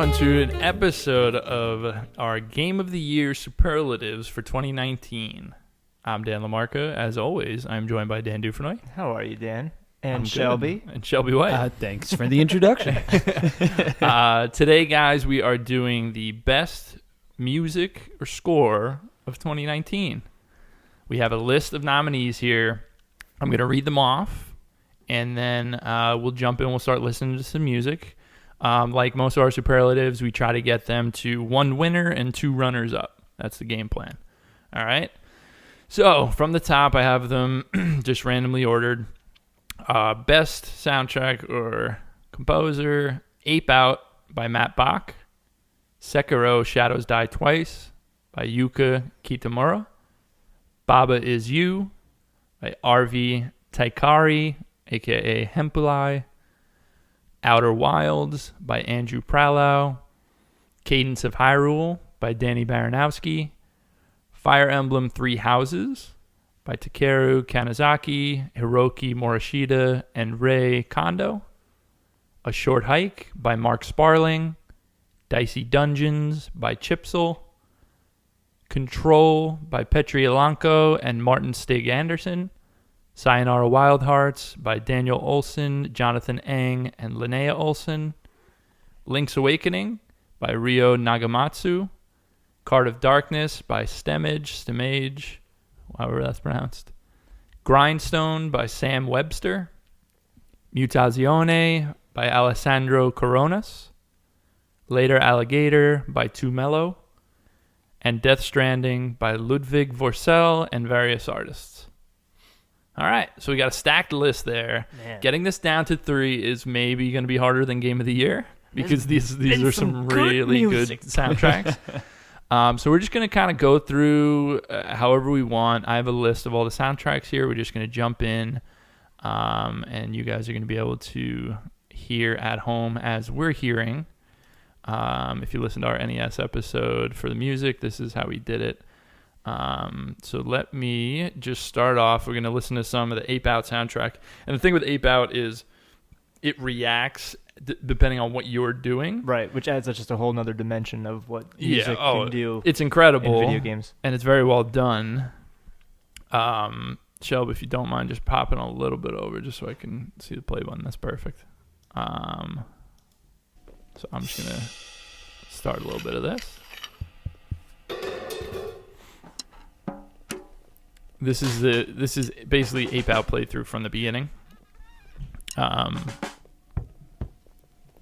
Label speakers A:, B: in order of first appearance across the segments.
A: everyone, to an episode of our Game of the Year Superlatives for 2019. I'm Dan LaMarca. As always, I'm joined by Dan Dufresnoy.
B: How are you, Dan? And
A: I'm
B: Shelby.
A: good. And Shelby White.
C: Thanks for the introduction.
A: Today, guys, we are doing the best music or score of 2019. We have a list of nominees here. I'm going to read them off, and then we'll jump in. We'll start listening to some music. Like most of our superlatives, we try to get them to one winner and two runners up. That's the game plan. All right. So from the top, I have them just randomly ordered. Best soundtrack or composer: Ape Out by Matt Bach, Sekiro: Shadows Die Twice by Yuka Kitamura, Baba Is You by RV Taikari, aka Hempulai, Outer Wilds by Andrew Pralow, Cadence of Hyrule by Danny Baranowski, Fire Emblem Three Houses by Takeru Kanazaki, Hiroki Morishita, and Rei Kondo, A Short Hike by Mark Sparling, Dicey Dungeons by Chipsel, Control by Petri Alanko and Martin Stig Anderson, Sayonara Wild Hearts by Daniel Olson, Jonathan Eng, and Linnea Olson, Link's Awakening by Ryo Nagamatsu, Card of Darkness by Stemage, however that's pronounced, Grindstone by Sam Webster, Mutazione by Alessandro Coronas, Later Alligator by Tumelo, and Death Stranding by Ludwig Vorsell and various artists. All right, so we got a stacked list there. Man. Getting this down to 3 is maybe going to be harder than Game of the Year because these are some really good soundtracks. So we're just going to kind of go through however we want. I have a list of all the soundtracks here. We're just going to jump in, and you guys are going to be able to hear at home as we're hearing. If you listen to our NES episode for the music, this is how we did it. So let me just start off. We're going to listen to some of the Ape Out soundtrack. And the thing with Ape Out is it reacts depending on what you're doing.
B: Right, which adds just a whole nother dimension of what music can do.
A: It's incredible.
B: In video games.
A: And it's very well done. Shelby, if you don't mind just popping a little bit over just so I can see the play button. That's perfect. So I'm just going to start a little bit of this. This is basically Ape Out playthrough from the beginning.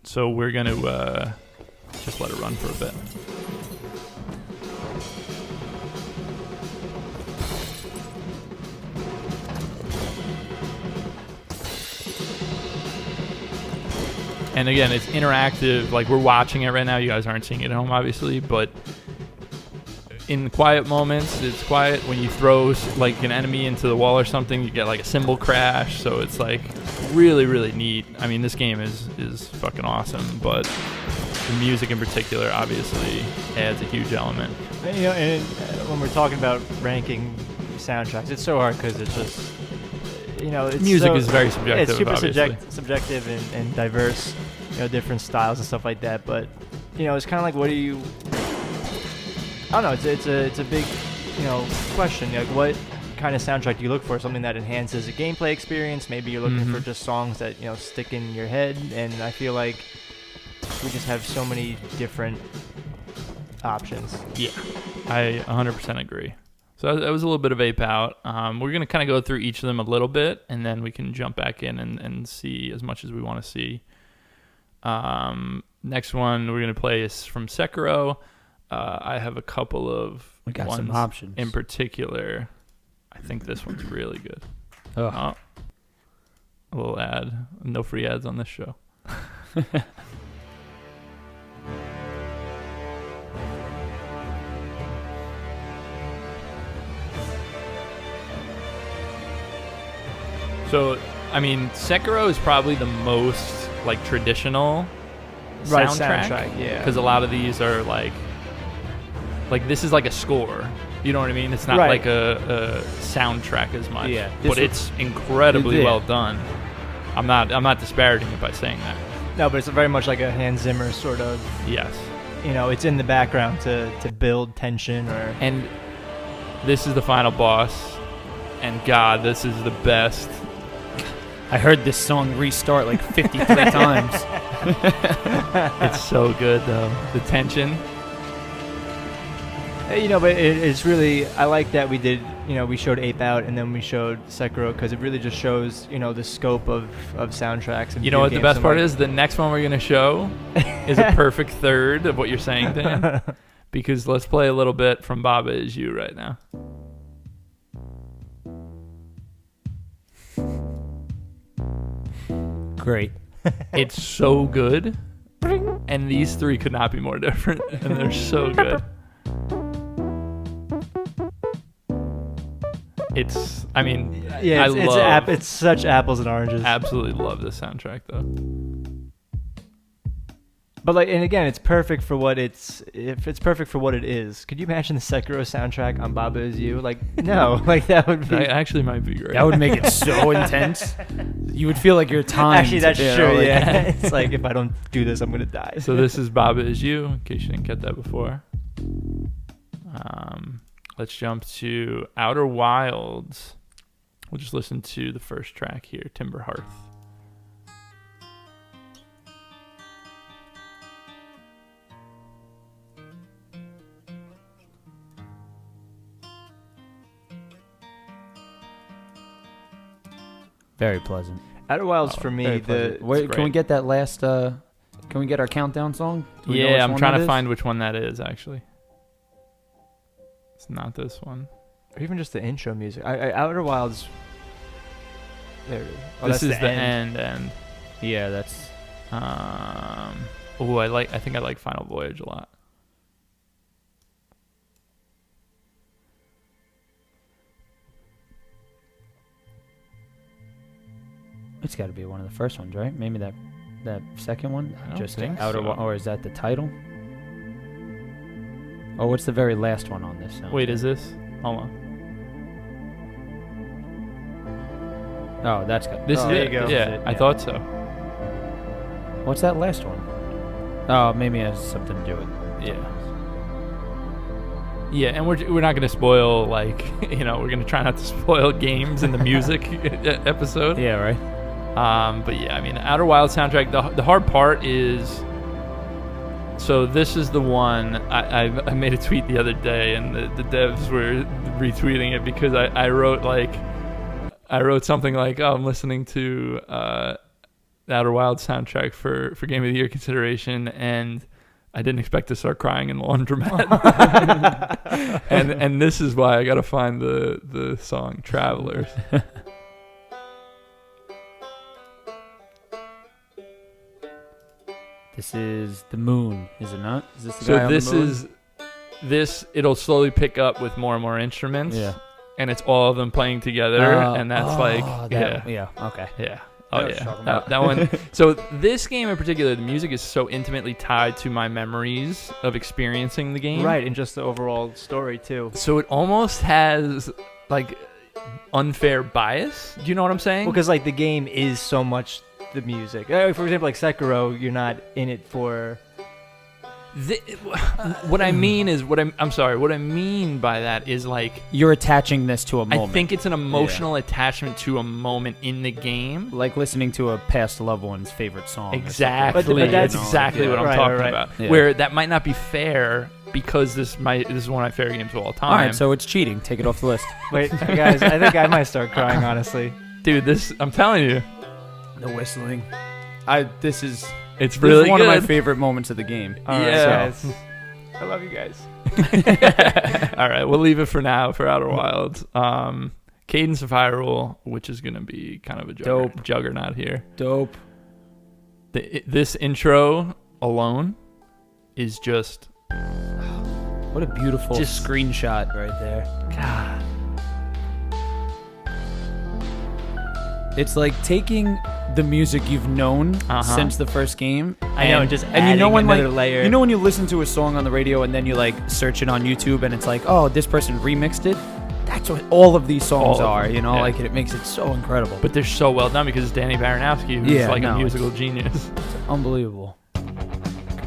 A: So we're going to just let it run for a bit. And again, it's interactive. Like, we're watching it right now. You guys aren't seeing it at home, obviously, but in quiet moments, it's quiet. When you throw like an enemy into the wall or something, you get like a cymbal crash. So it's like really, really neat. I mean, this game is fucking awesome, but the music in particular obviously adds a huge element.
B: You know, and when we're talking about ranking soundtracks, it's so hard because it's just, you know, it's
A: music is very subjective.
B: It's super
A: obviously.
B: subjective and diverse, you know, different styles and stuff like that. But you know, it's kind of like, what do you? I don't know. It's a big, you know, question. Like, what kind of soundtrack do you look for? Something that enhances a gameplay experience. Maybe you're looking for just songs that, you know, stick in your head. And I feel like we just have so many different options.
A: Yeah, I 100% agree. So that was a little bit of Ape Out. We're going to kind of go through each of them a little bit, and then we can jump back in and see as much as we want to see. Next one we're going to play is from Sekiro. I have a couple of
C: ones
A: some
C: options
A: in particular. I think this one's really good. A little ad. No free ads on this show. So, I mean, Sekiro is probably the most like traditional soundtrack.
B: Yeah.
A: Because a lot of these are like this is like a score. You know what I mean? It's not like a soundtrack as much.
B: Yeah.
A: But it's incredibly well done. I'm not disparaging it by saying that.
B: No, but it's very much like a Hans Zimmer sort of.
A: Yes.
B: You know, it's in the background to build tension or.
A: And this is the final boss, and God, this is the best.
C: I heard this song restart like 53 times.
A: It's so good though. The tension.
B: You know, but it's really, I like that we did, you know, we showed Ape Out and then we showed Sekiro because it really just shows, you know, the scope of soundtracks. And
A: You know what the best part is? The next one we're going to show is a perfect third of what you're saying, Dan. Because let's play a little bit from Baba Is You right now.
C: Great.
A: It's so good. And these three could not be more different. And they're so good. It's, I mean,
B: yeah, it's such apples and oranges.
A: Absolutely love this soundtrack though.
B: But like, and again, it's perfect for what it's perfect for what it is. Could you imagine the Sekiro soundtrack on Baba Is You? Like, no, like that would be.
A: That actually might be great.
C: That would make it so intense. You would feel like your time.
B: Actually, that's true. Yeah, it's like if I don't do this, I'm gonna die.
A: So this is Baba Is You. In case you didn't get that before. Let's jump to Outer Wilds. We'll just listen to the first track here, Timber Hearth.
C: Very pleasant.
B: Outer Wilds for me,
C: Wait, can we get that last? Can we get our countdown song?
A: Yeah, I'm trying to find which one that is actually. It's not this one.
B: Or even just the intro music. Outer Wilds. There it is. Oh,
A: this is the end.
C: Yeah, that's.
A: I think I like Final Voyage a lot.
C: It's got to be one of the first ones, right? Maybe that second one.
A: I don't
C: Just
A: think
C: Outer
A: so.
C: Wilds, or is that the title? Oh, what's the very last one on this sound?
A: Wait, is this? Hold on.
C: Oh, that's good.
A: This is
B: there
A: it.
B: you go.
A: Yeah,
C: This is it,
A: I thought so.
C: What's that last one? Oh, maybe it has something to do with.
A: Yeah. Yeah, and we're not going to spoil, like, you know, we're going to try not to spoil games in the music episode.
C: Yeah, right.
A: But yeah, I mean, Outer Wilds soundtrack, the hard part is, so this is the one, I made a tweet the other day, and the devs were retweeting it because I wrote something like, oh, I'm listening to the Outer Wilds soundtrack for Game of the Year consideration, and I didn't expect to start crying in the laundromat. and this is why I got to find the song Travelers.
C: This is the moon, is it not? Is this the guy
A: So
C: on
A: this
C: the moon?
A: is it'll slowly pick up with more and more instruments.
C: Yeah.
A: And it's all of them playing together, and that's
C: yeah, okay.
A: yeah.
C: I
A: Oh
C: know what you're
A: yeah,
C: talking about.
A: that one. So this game in particular, the music is so intimately tied to my memories of experiencing the game.
B: Right, and just the overall story too.
A: So it almost has like unfair bias. Do you know what I'm saying?
B: Well, because like the game is so much the music. For example, like Sekiro, you're not in it for.
A: What I mean is what I mean by that is like
C: You're attaching this to a moment.
A: I think it's an emotional attachment to a moment in the game.
C: Like listening to a past loved one's favorite song.
A: Exactly.
B: But
A: That's
B: that's
A: exactly what I'm talking
B: right.
A: about.
C: Yeah.
A: Where that might not be fair because this is one of my favorite games of all time.
C: All right, so it's cheating. Take it off the list.
B: Wait, guys, I think I might start crying, honestly.
A: Dude, I'm telling you,
C: The whistling. This is
A: it's really
C: one
A: good.
C: of my favorite moments of the game.
B: All right,
A: Yeah.
B: guys. I love you guys.
A: All right, we'll leave it for now for Outer Wilds. Cadence of Hyrule, which is going to be kind of a juggernaut here.
C: Dope.
A: This intro alone is just...
C: What a beautiful screenshot right there.
A: God.
C: It's like taking the music you've known since the first game.
B: I know, and just
C: and you know when
B: another layer.
C: You know when you listen to a song on the radio and then you like search it on YouTube and it's like, oh, this person remixed it. that's what all of these songs
A: All of
C: are.
A: them,
C: You know,
A: yeah.
C: like it makes it so incredible.
A: But they're so well done because it's Danny Baranowski, who's
C: Yeah,
A: like
C: no,
A: a musical genius.
C: It's unbelievable.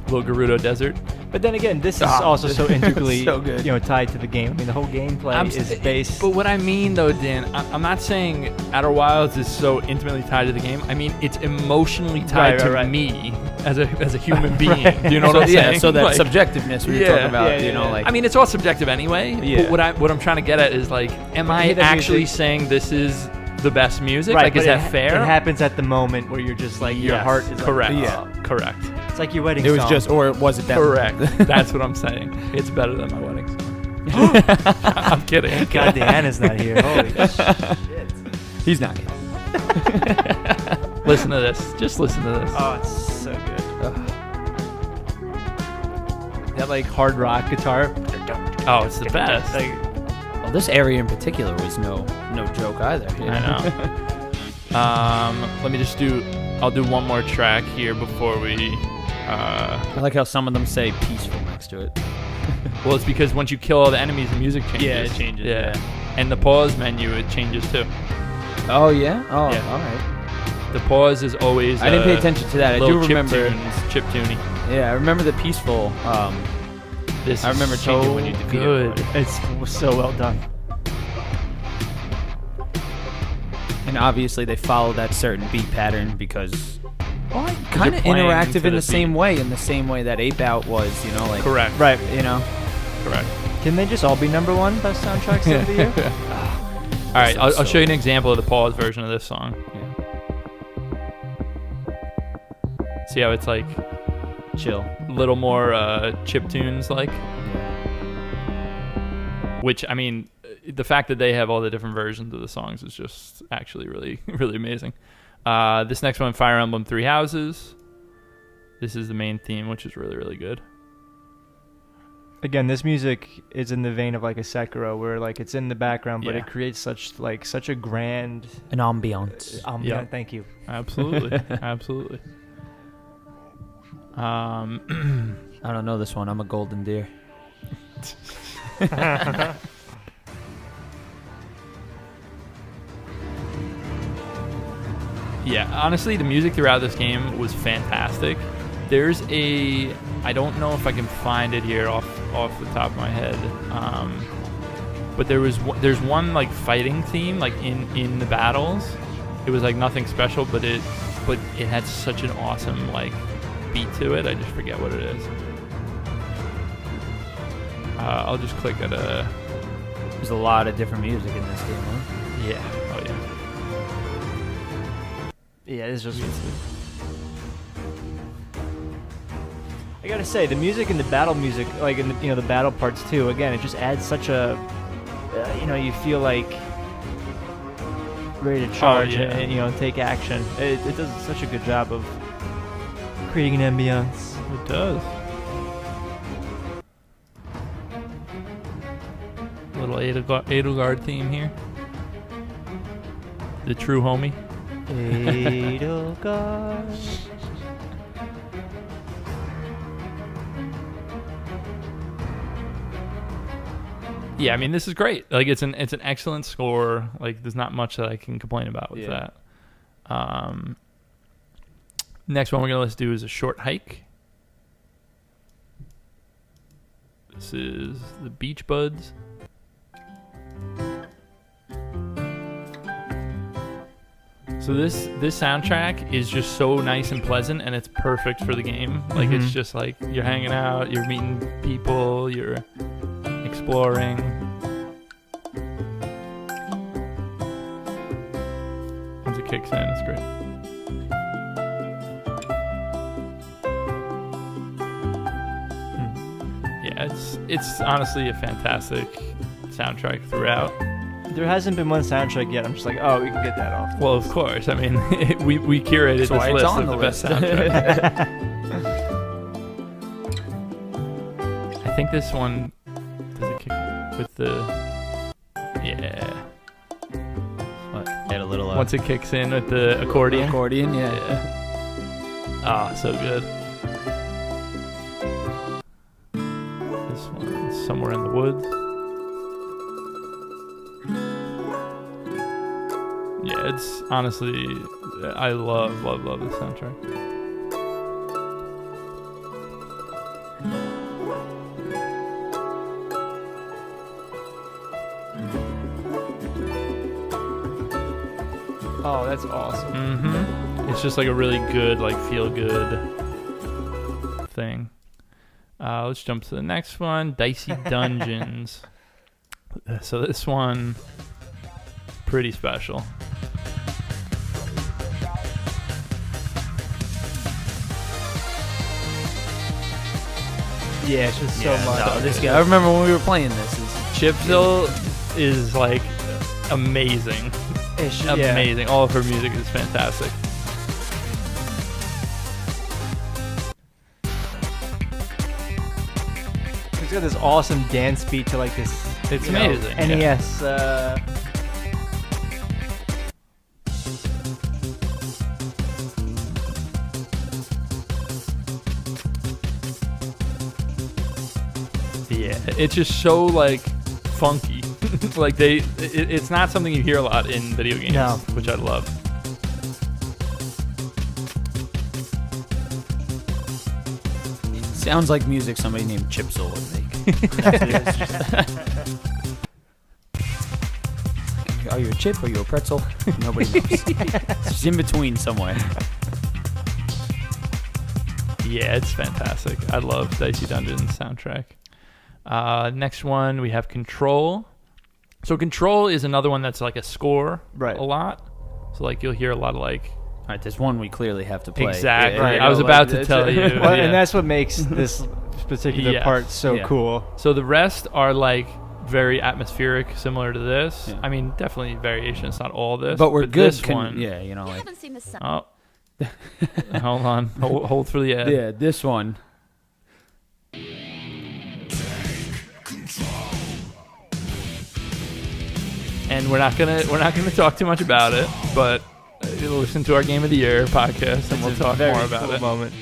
A: Little Gerudo Desert.
B: But then again, this is also so integrally
C: so good.
B: tied to the game. I mean, the whole gameplay is based.
A: But what I mean, though, Dan, I'm not saying Outer Wilds is so intimately tied to the game. I mean, it's emotionally tied to me as a human being. Do you know what I'm saying?
C: Yeah, so that
A: Like,
C: subjectiveness we were talking about, you know, like
A: I mean, it's all subjective anyway.
C: Yeah.
A: But what I'm trying to get at is like, am I actually saying this is the best music? Like, is that fair?
B: It happens at the moment where you're just like your heart is
A: correct.
B: Like,
A: Yeah, correct.
B: It's like your wedding
C: it was
B: song.
C: just, or was it that?
A: Correct. That's what I'm saying. It's better than my wedding song. I'm kidding.
B: God, Deanna's not here. Holy shit.
C: He's not here.
A: Listen to this. Just listen to this.
B: Oh, it's so good. That like hard rock guitar.
A: Oh, it's the best.
B: Like,
C: Well, this area in particular was no joke either. You
A: I know. Let me just I'll do one more track here before we.
C: I like how some of them say peaceful next to it.
A: Well, it's because once you kill all the enemies, the music changes.
B: Yeah, it changes, yeah.
A: And the pause menu, it changes too.
C: Oh yeah. Oh,
A: Yeah.
C: all right.
A: The pause is always.
C: I didn't pay attention to that. I do
A: little
C: remember.
A: chip tuney.
C: Yeah, I remember the peaceful.
A: This
C: I remember
A: is
C: changing
A: so
C: when you defeat
A: good.
C: everybody.
B: it's so well done.
C: And obviously they follow that certain beat pattern because kind of
A: you're playing
C: interactive
A: to
C: in
A: the
C: the same way, that Ape Out was, you know, like
A: Correct.
B: Right.
C: you know.
A: Correct.
B: Can they just all be #1 best soundtracks of the year?
A: All right, I'll show you an example of the pause version of this song.
C: Yeah.
A: See how it's like
C: Chill.
A: a little more chiptunes like? Which, I mean, the fact that they have all the different versions of the songs is just actually really, really amazing. This next one, Fire Emblem Three Houses. This is the main theme, which is really, really good.
B: Again, this music is in the vein of like a Sekiro, where like it's in the background, but
A: Yeah.
B: it creates such a grand
C: An ambiance.
A: Yeah.
B: Thank you.
A: Absolutely. Absolutely.
C: I don't know this one. I'm a golden deer.
A: Yeah, honestly, the music throughout this game was fantastic. There's I don't know if I can find it here off the top of my head, but there's one like fighting theme like in the battles. It was like nothing special, but it had such an awesome like beat to it. I just forget what it is. I'll just click at a.
C: There's a lot of different music in this game, huh?
A: Yeah. Oh yeah.
B: Yeah, it's just. I gotta say, the music and the battle music, like in the, the battle parts too. Again, it just adds such a, you feel like ready to charge
A: yeah.
B: and take action. It does such a good job of creating an ambiance.
A: It does. Little Edelgard theme here. The true homie.
B: Edelgard.
A: Yeah, I mean this is great. Like it's an excellent score. Like there's not much that I can complain about with that. Next one we're gonna let's do is a short hike. This is the Beach Buds. So this soundtrack is just so nice and pleasant, and it's perfect for the game. Like it's just like you're hanging out, you're meeting people, you're exploring. Once it kicks in, it's great. Yeah, it's honestly a fantastic soundtrack throughout.
B: There hasn't been one soundtrack yet. I'm just like, oh, we can get that off.
A: Well, of course. I mean, we curated
C: That's why
A: this
C: it's
A: list
C: on
A: of
C: the
A: the best
C: list.
A: soundtracks. I think this one does it kick with the
C: What? Add a little.
A: once it kicks in with the accordion.
C: Accordion, yeah.
A: Ah, so good. This one's Somewhere in the Woods. It's honestly, I love this soundtrack.
B: Oh, that's awesome.
A: Mm-hmm. It's just like a really good, like feel good thing. Let's jump to the next one, Dicey Dungeons. So this one, pretty special.
B: Yeah, it's just so much.
C: No, this guy. I remember when we were playing this.
A: Chipsil is like amazing. Amazing. All of her music is fantastic.
B: It's got this awesome dance beat to like this.
A: It's amazing.
B: NES.
A: Yeah, it's just so like funky. Like it's not something you hear a lot in video games,
B: no.
A: Which I love.
C: Sounds like music somebody named Chipsil would make. Are you a chip? Are you a pretzel? Nobody knows. It's in between somewhere.
A: Yeah, it's fantastic. I love Dicey Dungeons soundtrack. Next one, we have Control. So Control is another one that's like a score a lot. So like you'll hear a lot of like...
C: All right, there's one we clearly have to play.
A: Exactly. Right. I was about to tell you.
B: Well, and that's what makes this particular part so cool.
A: So the rest are like very atmospheric, similar to this.
C: Yeah.
A: I mean, definitely variation. It's not all this.
C: But we're good.
A: This one...
C: Yeah, you know, like...
A: Oh. Hold on. Hold for the ad.
C: Yeah, this one.
A: And we're not gonna talk too much about it, but listen to our Game of the Year podcast, and we'll talk more about it.
B: Moment.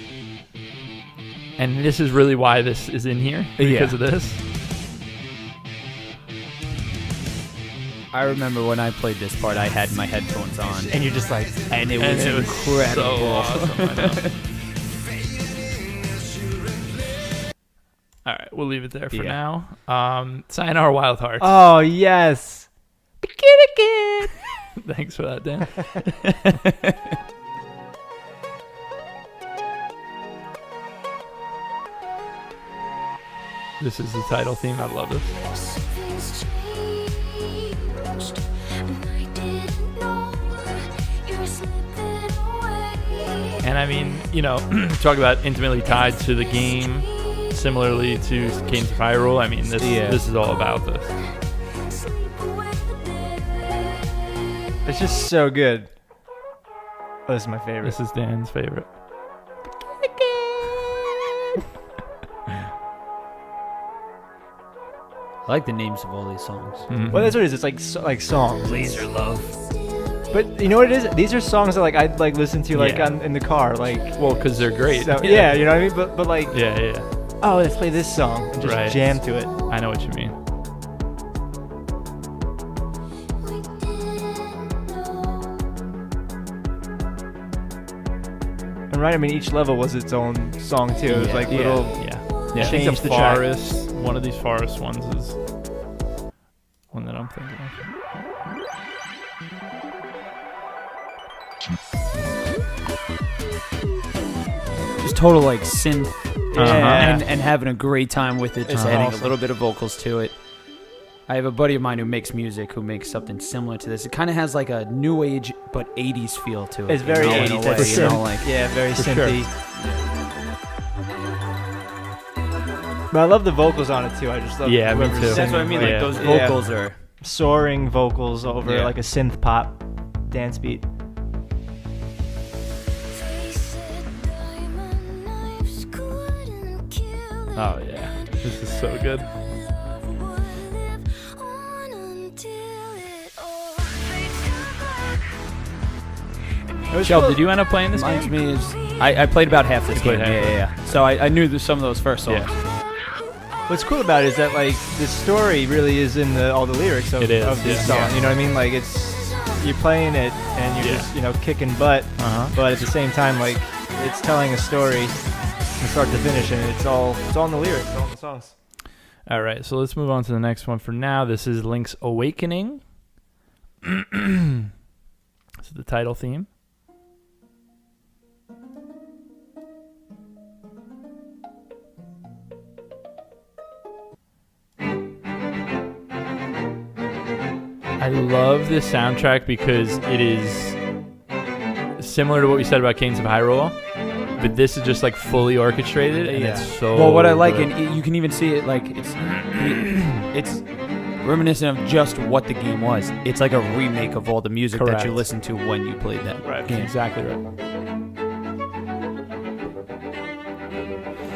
A: And this is really why this is in here because of this.
C: I remember when I played this part, I had my headphones on,
B: and you're just like,
C: and it was incredible.
A: So awesome, I know. All right, we'll leave it there for now. Sayonara Wild Hearts.
B: Oh yes.
A: Thanks for that, Dan. This is the title theme. I love this. And I mean, you know, talk about intimately tied to the game, similarly to Cadence of Hyrule. I mean, this is all about this.
B: It's just so good. Oh, this is my favorite.
A: This is Dan's favorite.
C: I like the names of all these songs.
B: Mm-hmm. Well, that's what it is. It's like songs.
C: Laser Love.
B: But you know what it is? These are songs that like I'd like listen to like in the car, like.
A: Well, because they're great.
B: So, yeah, you know what I mean. But like.
A: Yeah.
B: Oh, let's play this song and just jam to it.
A: I know what you mean.
B: And right, I mean, each level was its own song too. It was like little.
A: I think the forest. One of these forest ones is one that I'm thinking
C: of. Just total like synth,
B: and
C: having a great time with it. Just adding a little bit of vocals to it. I have a buddy of mine who makes music, who makes something similar to this. It kind of has like a new age but 80s feel to it.
B: It's very 80s. Very synthy.
A: Sure.
B: But I love the vocals on it too. I just love
A: me too.
C: That's what I mean. Like those vocals are
B: soaring vocals over like a synth pop dance beat.
A: Oh yeah, this is so good. Shelb, did you end up playing this game?
C: Me is, I played about half this game. Yeah. So I knew some of those first songs.
A: Yeah.
B: What's cool about it is that like the story really is in all the lyrics of this song. You know what I mean? Like it's you're playing it and you're just kicking butt, but at the same time, like, it's telling a story from start to finish, and it's all in the lyrics, all in the songs.
A: All right, so let's move on to the next one for now. This is Link's Awakening. This is the title theme. I love this soundtrack because it is similar to what we said about Kings of Hyrule, but this is just like fully orchestrated, and it's so
C: well. What I like,
A: good.
C: and you can even see it, like it's reminiscent of just what the game was. It's like a remake of all the music that you listened to when you played that game.
A: Exactly right.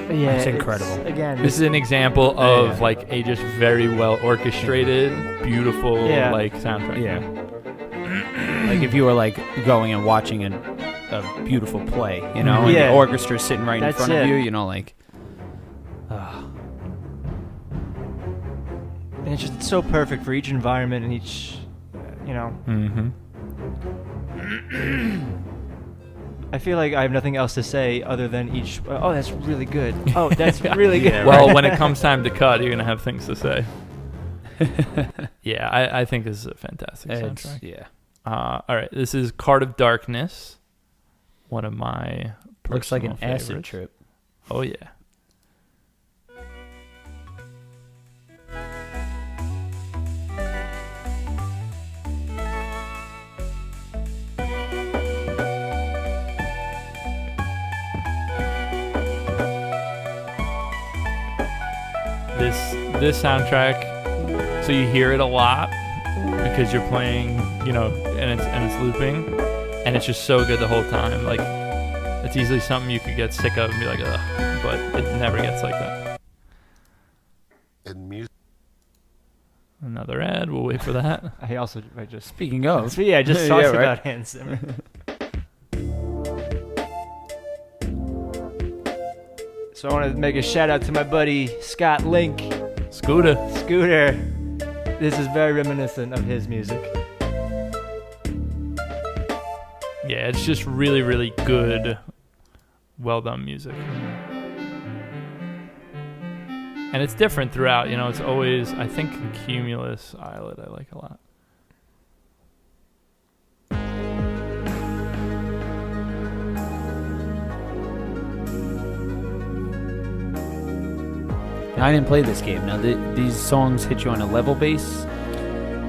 B: Yeah,
C: it's incredible.
A: This is an example of like a just very well orchestrated, beautiful like soundtrack.
C: Yeah. Like if you were like going and watching a beautiful play, and the orchestra's sitting right in front of you, like.
B: And it's just so perfect for each environment and each, I feel like I have nothing else to say other than each. Oh, that's really good. Oh, that's really good.
A: Well, when it comes time to cut, you're gonna have things to say. I think this is a fantastic soundtrack.
C: Yeah.
A: All right, this is Card of Darkness. One of my
C: looks like an
A: favorites.
C: acid trip.
A: Oh yeah. This soundtrack, so you hear it a lot because you're playing, and it's looping, and it's just so good the whole time. Like, it's easily something you could get sick of and be like, ugh, but it never gets like that.
D: And music.
A: Another ad. We'll wait for that.
B: I just
C: speaking of,
B: I just talked about Hans Zimmer. So I want to make a shout out to my buddy Scott Link.
A: Scooter.
B: This is very reminiscent of his music.
A: Yeah, it's just really, really good, well done music. And it's different throughout, it's always, I think, Cumulus Islet I like a lot.
C: I didn't play this game. Now, these songs hit you on a level base?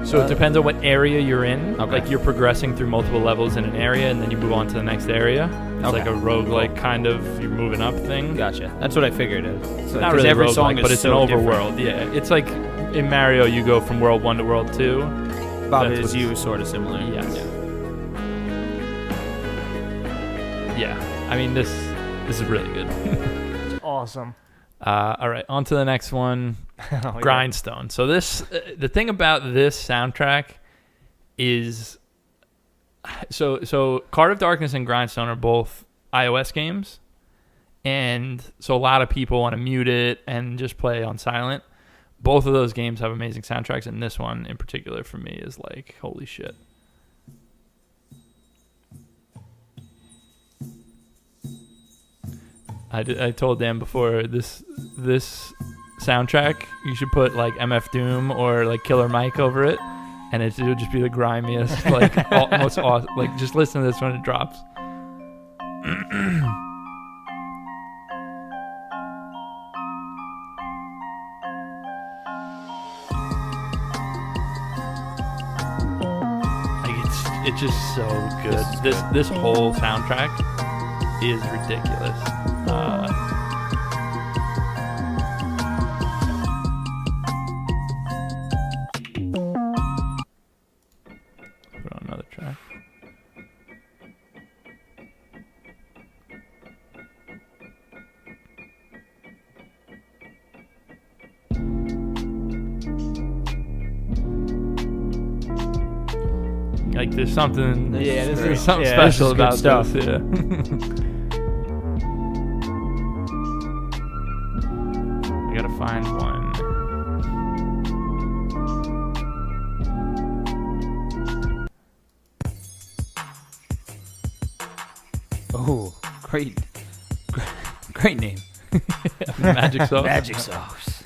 A: So it depends on what area you're in.
C: Okay.
A: Like, you're progressing through multiple levels in an area, and then you move on to the next area. It's like a roguelike kind of, you're moving up thing.
C: Gotcha. That's what I figured it was.
A: So not really
C: every
A: roguelike,
C: song is
A: but it's
C: so
A: an overworld.
C: Different.
A: Yeah, it's like in Mario, you go from world 1 to world 2.
C: Bob is you sort of similar.
A: Yes. Yeah. I mean, this is really good.
B: It's awesome.
A: All right, on to the next one, Grindstone. So the thing about this soundtrack is, so Card of Darkness and Grindstone are both iOS games, and so a lot of people want to mute it and just play on silent. Both of those games have amazing soundtracks, and this one in particular for me is like, holy shit. I told Dan before, this soundtrack, you should put like MF Doom or like Killer Mike over it, and it would just be the grimiest, like most awesome. Like, just listen to this when it drops. Like, it's just so good. This whole soundtrack is ridiculous. Put on another track. Like, there's something, there's something special about
C: stuff.
A: this. Yeah. I gotta find one.
C: Oh, great name.
A: Magic sauce.
C: Magic sauce.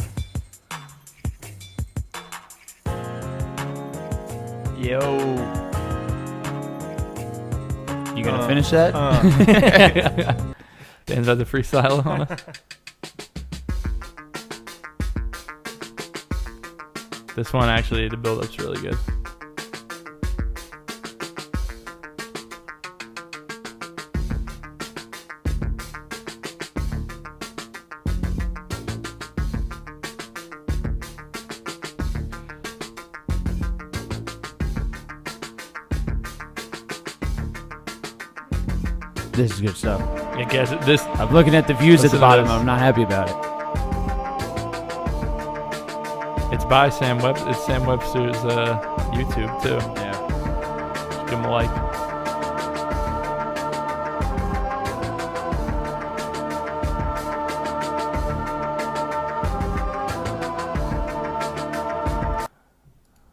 B: Yo.
C: You gonna finish that?
A: Dan's about to freestyle on us. This one actually, the build-up's really good.
C: This is good stuff.
A: I guess this.
C: I'm looking at the views at the
A: Listen to
C: bottom.
A: this.
C: I'm not happy about it.
A: It's by Sam Web. It's Sam Webster's YouTube too.
C: Yeah.
A: Just give him a like.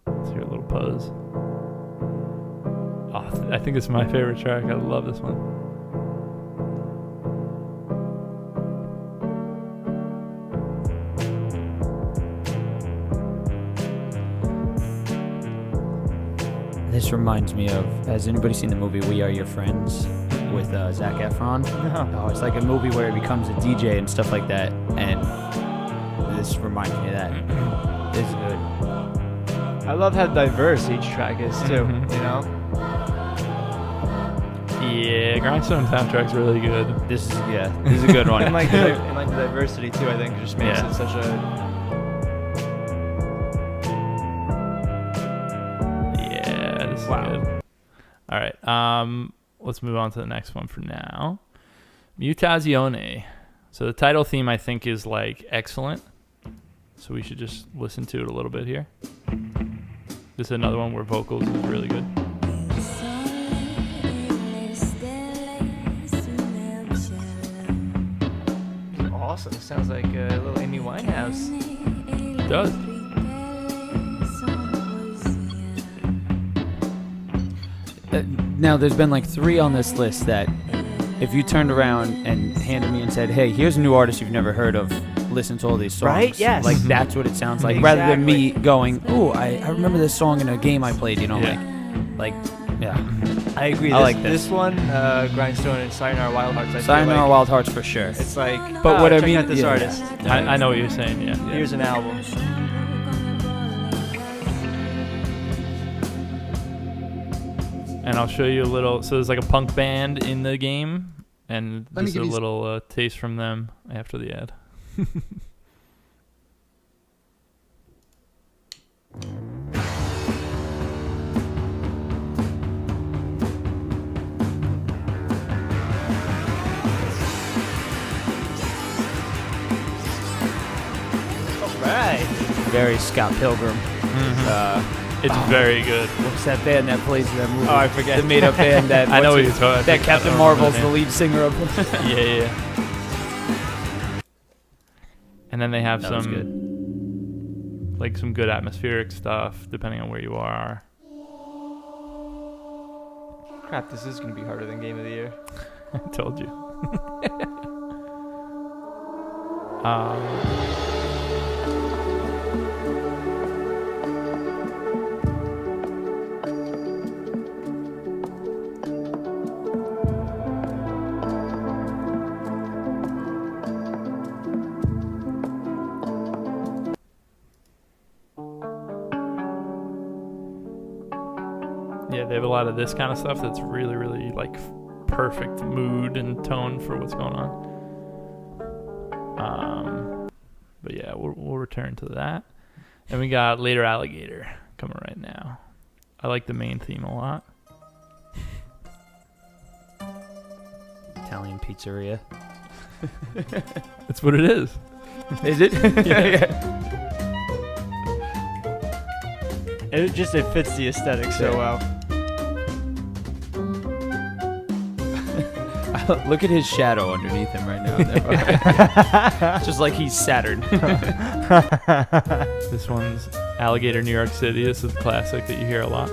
A: Let's hear a little puzz. Oh, I think it's my favorite track. I love this one.
C: This reminds me of, has anybody seen the movie We Are Your Friends with Zac Efron?
B: No.
C: Oh, it's like a movie where he becomes a DJ and stuff like that, and this reminds me of that. This is good.
B: I love how diverse each track is too.
A: Mhm.
B: You know.
A: Yeah, Grindstone soundtrack's really good.
C: This is a good one.
B: And like the diversity too. I think just makes
A: Yeah.
B: it such a.
A: Yeah, this is
B: Wow.
A: good. All right, let's move on to the next one for now. Mutazione. So the title theme, I think, is like excellent. So we should just listen to it a little bit here. This is another one where vocals is really good.
B: Awesome. Sounds like a little Amy Winehouse.
A: It does.
C: Now, there's been like 3 on this list that if you turned around and handed me and said, hey, here's a new artist you've never heard of, listen to all these songs.
B: Right? Yes.
C: Like, that's what it sounds like. Rather than me going, oh, I remember this song in a game I played, you know,
A: Yeah.
C: like, yeah.
B: I agree.
C: I like this.
B: This one, Grindstone and Sayonara Wild Hearts. I feel
C: Sayonara
B: like
C: Wild Hearts for sure.
B: It's like,
C: But what I
B: check
C: mean-
B: out this
C: yeah.
B: artist.
A: I know what you're saying, yeah.
B: Here's an album.
A: And I'll show you a little. So there's like a punk band in the game, and
D: Let me
A: this is a
D: give you
A: little taste from them after the ad.
B: Right.
C: Very Scott Pilgrim.
A: It's very good.
C: What's that band that plays in that movie?
B: Oh, I forget.
C: The made-up band that
A: I know what
C: what's
A: you're talking.
C: it- that Captain Marvel's the lead singer of.
A: Yeah. And then they have
C: That was
A: some, like some good atmospheric stuff depending on where you are.
B: Crap, this is going to be harder than Game of the Year.
A: I told you. Yeah, they have a lot of this kind of stuff that's really, really like perfect mood and tone for what's going on. But yeah, we'll return to that. And we got Later Alligator coming right now. I like the main theme a lot.
C: Italian pizzeria.
A: That's what it is.
C: Is it?
B: It fits the aesthetic so well.
C: Look at his shadow underneath him right now. Just like he's Saturn.
A: This one's Alligator, New York City. This is a classic that you hear a lot.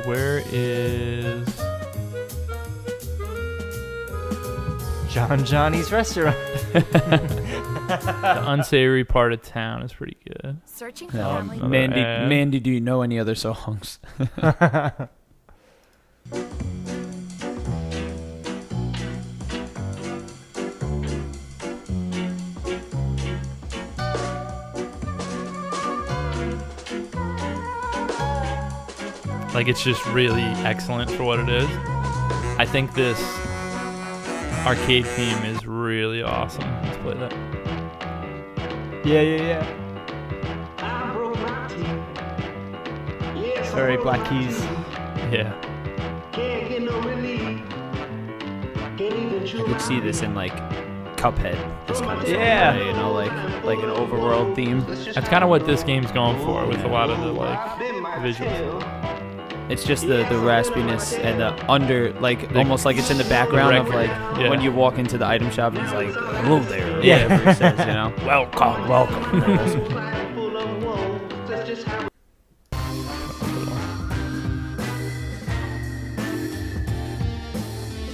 A: Where is...
B: Johnny's restaurant.
A: The unsavory part of town is pretty good.
E: Searching for family.
C: Mandy, do you know any other songs?
A: Like, it's just really excellent for what it is. I think this arcade theme is really awesome. Let's play that.
B: Yeah. Sorry, Black Keys.
A: Yeah.
C: I could see this in like Cuphead. This kind of
B: Yeah.
C: song, you know, like an overworld theme.
A: That's kind of what this game's going for with a lot of the, like, visuals.
C: It's just the raspiness and the almost like it's in the background of like when you walk into the item shop and it's like, hello there.
A: Yeah.
C: Whatever it says, you know.
A: Welcome.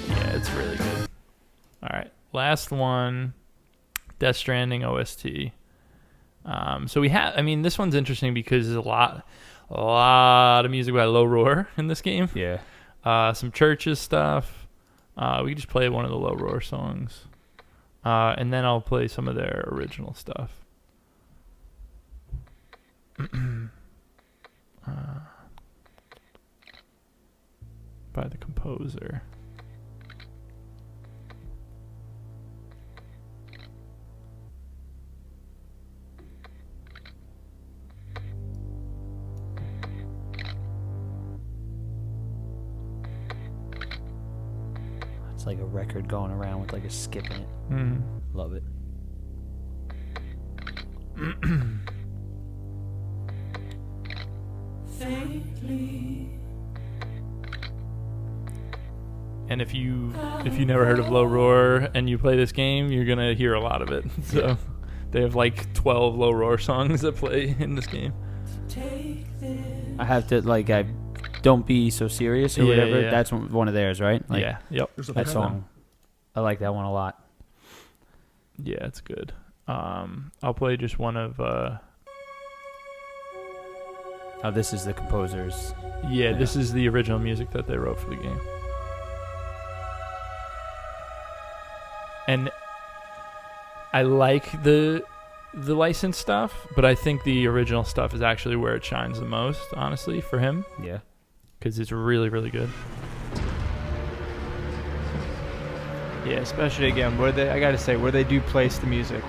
A: Yeah, it's really good. All right, last one, Death Stranding OST. So we have, I mean, this one's interesting because there's a lot of music by Low Roar in this game.
C: Yeah.
A: Some Churches stuff. We can just play one of the Low Roar songs. And then I'll play some of their original stuff. By the composer.
C: It's like a record going around with like a skip in it. Love it.
A: And if you never heard of Low Roar and you play this game, you're gonna hear a lot of it. So they have like 12 Low Roar songs that play in this game.
C: I have to Don't Be So Serious or whatever.
A: Yeah.
C: That's one of theirs, right? Like,
A: Yeah. Yep.
C: That song. I like that one a lot.
A: Yeah, it's good. I'll play just one of.
C: Oh, this is the composer's.
A: Yeah, this is the original music that they wrote for the game. And I like the licensed stuff, but I think the original stuff is actually where it shines the most, honestly, for him.
C: Yeah.
A: Because it's really, really good.
B: Yeah, especially again where they, I gotta say, where they do place the music.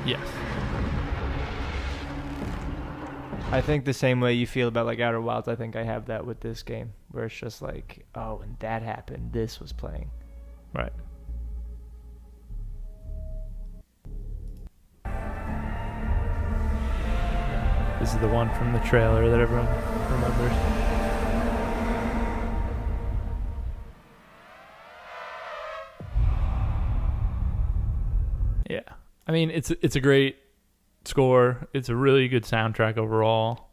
A: Yes.
B: I think the same way you feel about like Outer Wilds, I think I have that with this game, where it's just like, oh, when that happened, this was playing.
A: Right. This is the one from the trailer that everyone remembers. Yeah. I mean, it's a great score. It's a really good soundtrack overall.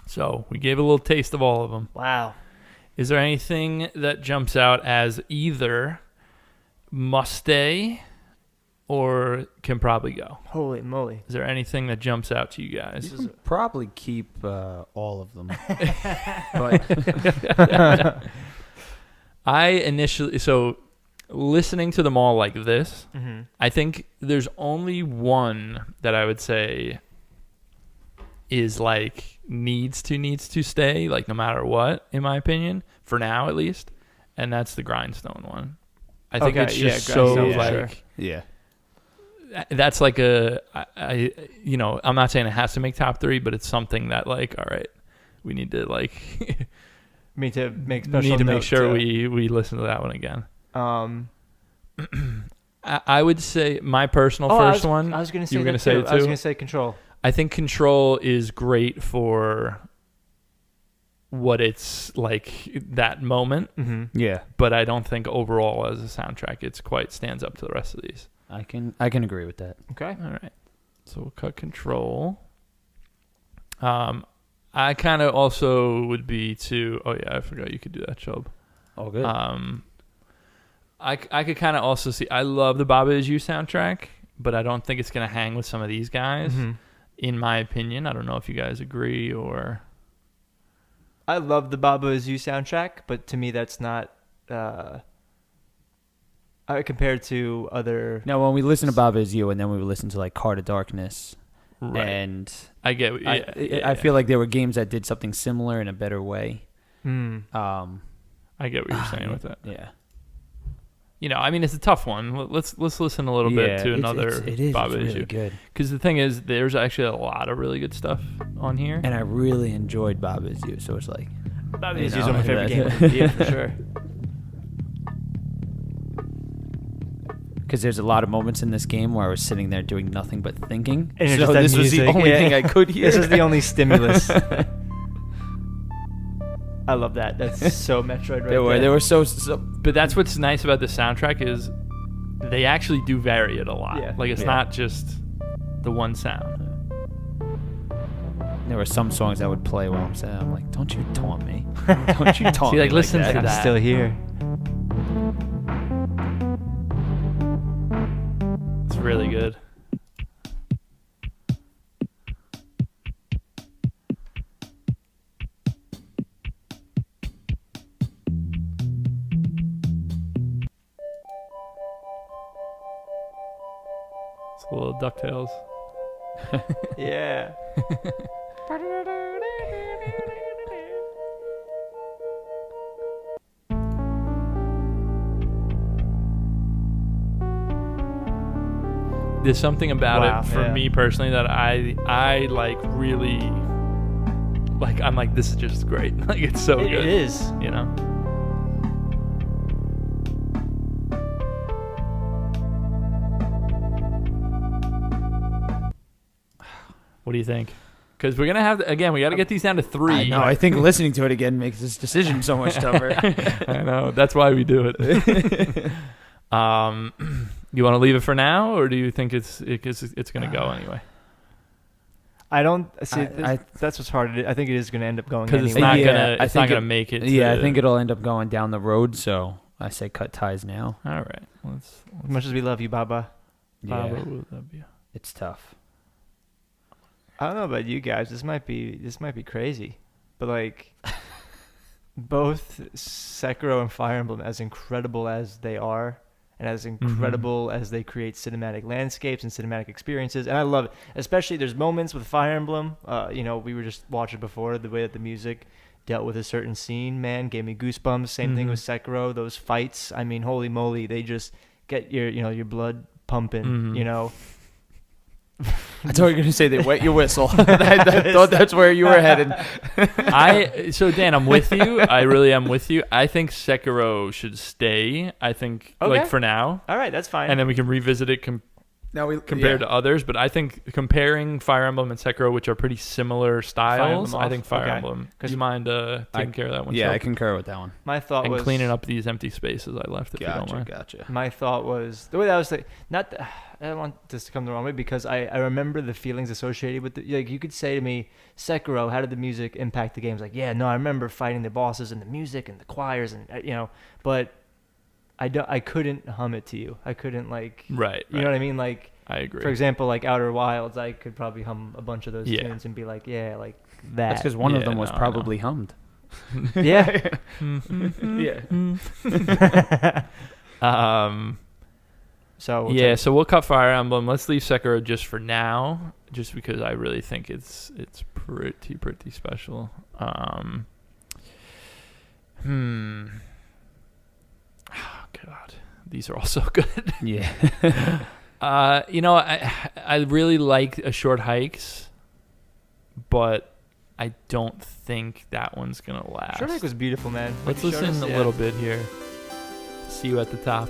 A: So we gave a little taste of all of them.
B: Wow.
A: Is there anything that jumps out as either must stay or can probably go?
B: Holy moly.
A: Is there anything that jumps out to you guys?
C: You can probably keep all of them. But
A: I initially, so listening to them all like this, I think there's only one that I would say is like needs to stay, like no matter what, in my opinion, for now at least, and that's the Grindstone one. I think it's just so like,
B: sure.
C: yeah.
A: That's like I I'm not saying it has to make top 3, but it's something that like, all right, we need to like
B: need to make special
A: need to make
B: note
A: sure
B: to,
A: we listen to that one again. I would say my personal first one.
B: I was going to say
A: you were
B: that
A: gonna say
B: too.
A: it too?
B: I was going to say Control.
A: I think Control is great for what it's like that moment,
C: Yeah.
A: but I don't think overall as a soundtrack it's quite stands up to the rest of these.
C: I can agree with that.
B: Okay.
A: All right, so we'll cut Control. I I kind of also would be too. Oh yeah, I forgot you could do that, Chubb.
C: Oh, good.
A: I could kind of also see. I love the Baba Is You soundtrack, but I don't think it's gonna hang with some of these guys.
B: Mm-hmm.
A: In my opinion, I don't know if you guys agree or.
B: I love the Baba Is You soundtrack, but to me that's not compared to other.
C: Now, when we listen to Baba Is You, and then we would listen to like Heart of Darkness,
A: Right.
C: and
A: I get.
C: I feel like there were games that did something similar in a better way.
B: Mm.
A: I get what you're saying with that.
C: Yeah.
A: You know, I mean, it's a tough one. Let's listen a little bit to another Baba Is
C: really
A: You.
C: Good.
A: Because the thing is, there's actually a lot of really good stuff on here.
C: And I really enjoyed Baba Is You, so it's like
B: Baba Is You is one of my favorite games of the year for sure.
C: Because there's a lot of moments in this game where I was sitting there doing nothing but thinking.
B: And
C: so this was the only thing I could hear.
B: This is the only stimulus. I love that. That's so Metroid right there.
C: They were so.
A: But that's what's nice about the soundtrack is they actually do vary it a lot.
B: Yeah.
A: Like, it's not just the one sound.
C: There were some songs I would play while I'm saying, I'm like, don't you taunt me. Don't you taunt
A: See,
C: me.
A: like, listen
C: that.
A: to that.
B: I'm still here.
A: It's really good. It's a little DuckTales.
B: Yeah.
A: There's something about
B: Wow,
A: it for me personally that I like really like. I'm like, this is just great. Like, it's so good.
B: It is.
A: You know. What do you think? Because we're gonna have again. We got to get these down to 3.
C: I know. I think listening to it again makes this decision so much tougher.
A: I know. That's why we do it. You want to leave it for now, or do you think it's going to go anyway?
B: I don't see. That's what's hard. I think it is going to end up going
A: because
B: anyway.
A: it's not gonna make it.
C: I think it'll end up going down the road. So I say cut ties now.
A: All right. Let's
B: as much as we love you, Baba.
A: Baba
C: Yeah,
A: will love you.
C: it's tough.
B: I don't know about you guys. This might be crazy, but like both Sekiro and Fire Emblem, as incredible as they are, and as incredible as they create cinematic landscapes and cinematic experiences, and I love it. Especially there's moments with Fire Emblem. We were just watching before the way that the music dealt with a certain scene. Man, gave me goosebumps. Same thing with Sekiro. Those fights. I mean, holy moly, they just get your blood pumping. You know.
C: I thought you were going to say they wet your whistle. I thought that's where you were headed.
A: So Dan, I'm with you. I really am with you. I think Sekiro should stay. I think like for now.
B: All right, that's fine.
A: And then we can revisit it compared to others. But I think comparing Fire Emblem and Sekiro, which are pretty similar styles, I think Fire Emblem. Do you mind taking care of that one?
C: Yeah,
A: Chuck?
C: I concur with that one.
B: My thought was
A: cleaning up these empty spaces I left. If you don't mind.
C: Gotcha.
B: My thought was the way that I was like, I don't want this to come the wrong way because I remember the feelings associated with it. Like you could say to me, Sekiro, how did the music impact the game? It's like, yeah, no, I remember fighting the bosses and the music and the choirs and but I couldn't hum it to you. I couldn't
A: right.
B: You know what I mean? Like
A: I agree.
B: For example, like Outer Wilds, I could probably hum a bunch of those tunes and be like, yeah, like that.
C: That's because one of them was probably hummed.
B: Yeah.
A: Yeah. So we'll cut Fire Emblem. Let's leave Sekiro just for now, just because I really think it's pretty special. Oh God, these are all so good.
C: Yeah.
A: I really like A Short Hikes, but I don't think that one's gonna last.
B: Short Hike was beautiful, man.
A: Let's listen a little bit here. See you at the top.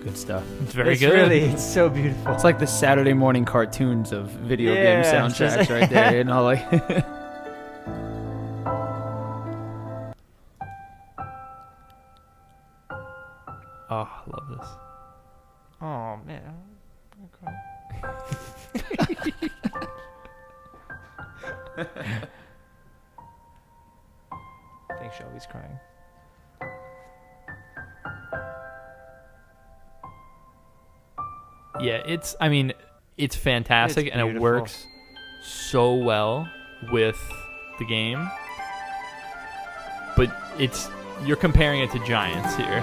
C: Good stuff.
A: It's very good.
B: It's so beautiful.
C: It's like the Saturday morning cartoons of video game soundtracks right there. You know, like.
A: Oh, I love this.
B: Oh man. Okay. I think Shelby's crying.
A: Yeah, it's fantastic,
B: It's
A: and it
B: beautiful.
A: works so well with the game. But you're comparing it to Giants here.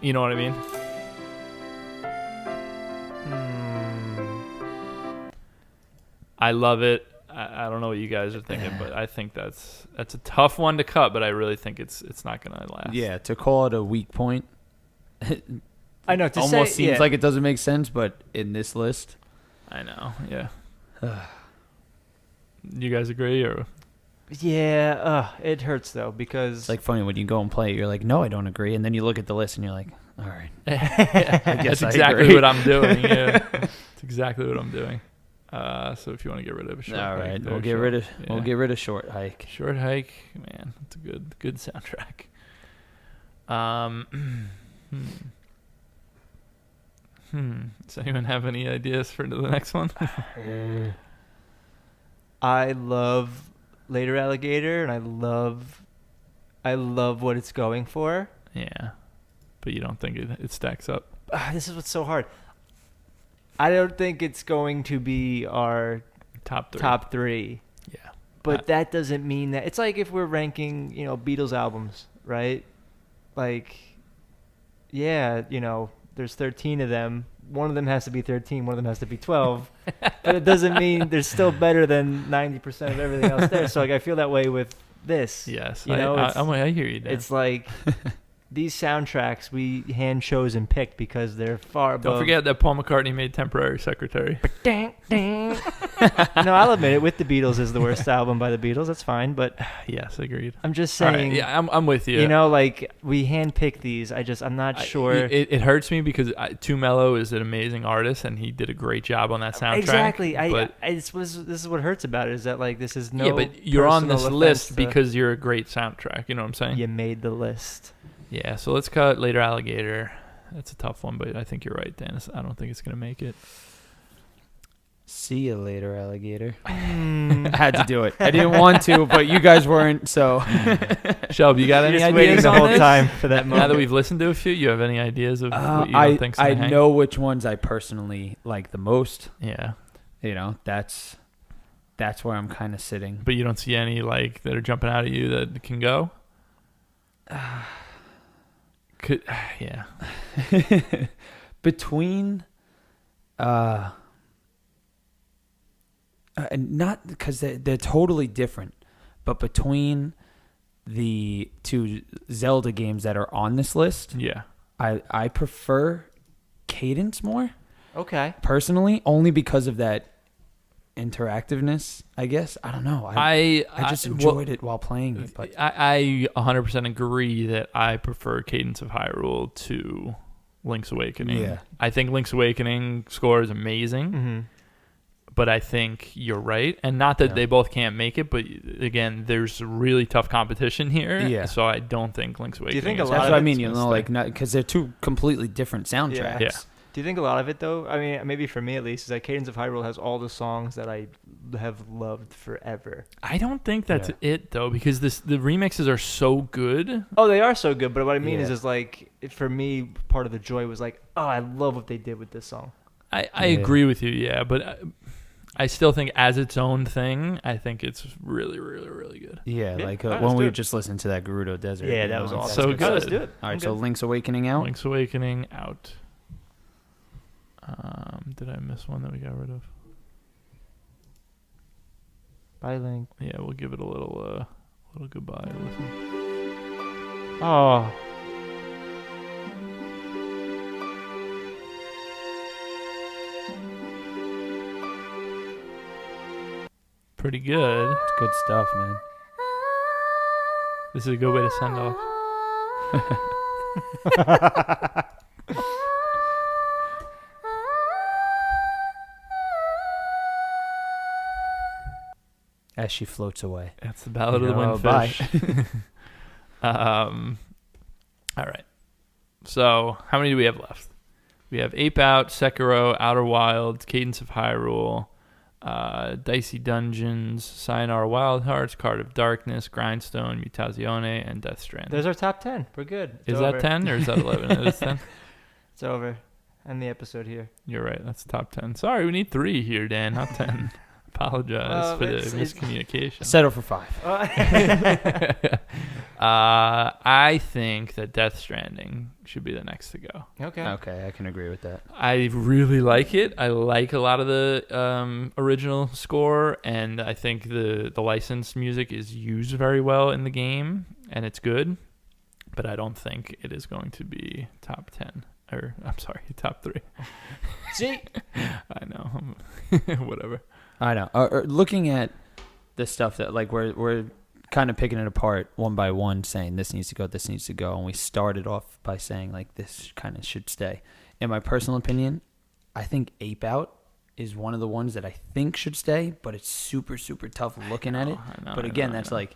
A: You know what I mean? I love it. I don't know what you guys are thinking, but I think that's a tough one to cut. But I really think it's not gonna last.
C: Yeah, to call it a weak point,
B: I know. To
C: almost
B: say,
C: seems
B: yeah.
C: like it doesn't make sense, but in this list,
A: I know. Yeah. You guys agree or?
B: Yeah, it hurts though because
C: it's like funny when you go and play it, you're like, no, I don't agree, and then you look at the list and you're like, all right,
A: I
C: guess
A: that's
C: I
A: exactly
C: agree.
A: what I'm doing. Yeah, it's exactly what I'm doing. So if you want to get rid of a short
C: all
A: hike,
C: right,
A: there,
C: we'll get
A: short-
C: rid of
A: yeah.
C: we'll get rid of short hike.
A: Short hike, man. It's a good soundtrack. Does anyone have any ideas for the next one?
B: I love Later Alligator, and I love what it's going for.
A: Yeah, but you don't think it stacks up?
B: This is what's so hard. I don't think it's going to be our
A: Top three. Yeah,
B: but that doesn't mean that it's like if we're ranking, Beatles albums, right? Like, yeah, there's 13 of them. One of them has to be 13. One of them has to be 12. But it doesn't mean they're still better than 90% of everything else there. So like I feel that way with this.
A: yes.
B: I
A: I hear you, Dan.
B: It's like these soundtracks we hand chose and picked because they're far above.
A: Don't forget that Paul McCartney made Temporary Secretary.
B: No, I'll admit it. With the Beatles is the worst album by the Beatles. That's fine, but
A: Yes, agreed.
B: I'm just
A: All right,
B: saying.
A: yeah, I'm with you.
B: Like we handpicked these. I'm not sure.
A: It hurts me because Too Mellow is an amazing artist and he did a great job on that soundtrack.
B: Exactly.
A: But
B: This is what hurts about it is that like this is no.
A: yeah, but you're on this
B: personal
A: list
B: offense to-
A: because you're a great soundtrack. You know what I'm saying?
B: you made the list.
A: Yeah. So let's cut Later Alligator. That's a tough one, but I think you're right, Dennis. I don't think it's gonna make it.
C: See you later, alligator. I had to do it. I didn't want to, but you guys weren't, so.
A: Shelby, you got any
B: Just waiting
A: ideas
B: the
A: on
B: whole
A: this?
B: time for that moment.
A: Now that we've listened to a few, you have any ideas of what you don't think's
C: I
A: gonna hang?
C: know which ones I personally like the most.
A: Yeah,
C: That's where I'm kind of sitting.
A: but you don't see any like that are jumping out at you that can go. Yeah.
C: Between, and not because they're totally different, but between the two Zelda games that are on this list,
A: Yeah.
C: I prefer Cadence more
B: Okay.
C: personally, only because of that interactiveness. I guess I don't know. I just enjoyed it while playing it. But
A: I 100% agree that I prefer Cadence of Hyrule to Link's Awakening.
C: Yeah.
A: I think Link's Awakening score is amazing,
B: Mm-hmm.
A: but I think you're right. And not that they both can't make it, but again, there's really tough competition here.
C: Yeah.
A: So I don't think Link's Awakening
B: think a
A: is
B: lot
C: that's
B: of
C: what I
B: it's
C: mean.
A: gonna
C: Like
A: stay.
C: not because they're two completely different soundtracks.
A: Yeah.
B: Do you think a lot of it though? I mean, maybe for me at least, is that Cadence of Hyrule has all the songs that I have loved forever.
A: I don't think that's
C: Yeah.
A: it though, because the remixes are so good.
B: Oh, they are so good. But what I mean
C: Yeah.
B: is like for me, part of the joy was like, oh, I love what they did with this song.
A: I
C: Yeah.
A: agree with you, yeah, but I still think as its own thing, I think it's really, really, really good.
C: Yeah,
B: Yeah,
C: like
B: alright,
C: when
B: let's
C: we
B: do
C: were
B: it.
C: just listening to that Gerudo Desert.
B: Yeah, that was
C: that's
B: awesome.
A: So
C: good
A: good.
B: Let's do it.
C: All right,
B: I'm
C: so
B: good.
C: Link's Awakening out.
A: Link's Awakening out. Did I miss one that we got rid of?
B: Bye, Link.
A: Yeah, we'll give it a little goodbye. Listen.
B: Oh.
A: Pretty good.
C: It's good stuff, man.
A: This is a good way to send off.
C: As she floats away.
A: That's the Ballad of the
C: Oh,
A: Windfish. All right. So how many do we have left? We have Ape Out, Sekiro, Outer Wilds, Cadence of Hyrule, Dicey Dungeons, Sayonara Wild Hearts, Card of Darkness, Grindstone, Mutazione, and Death Stranding.
B: There's our top 10. We're good.
A: Is that 10 or is that 11? It is 10?
B: It's over. End the episode here.
A: You're right. That's top 10. Sorry, we need 3 here, Dan, not 10. Apologize for the miscommunication.
C: Settle for 5.
A: I think that Death Stranding should be the next to go.
C: Okay, I can agree with that.
A: I really like it. I like a lot of the original score, and I think the licensed music is used very well in the game, and it's good. But I don't think it is going to be top 10. Or, I'm sorry, top 3.
B: See?
A: I know. Whatever.
C: I know. Looking at the stuff that, like, we're kind of picking it apart one by one, saying this needs to go, and we started off by saying, like, this kind of should stay. In my personal opinion, I think Ape Out is one of the ones that I think should stay, but it's super, super tough looking at it. But again, that's like...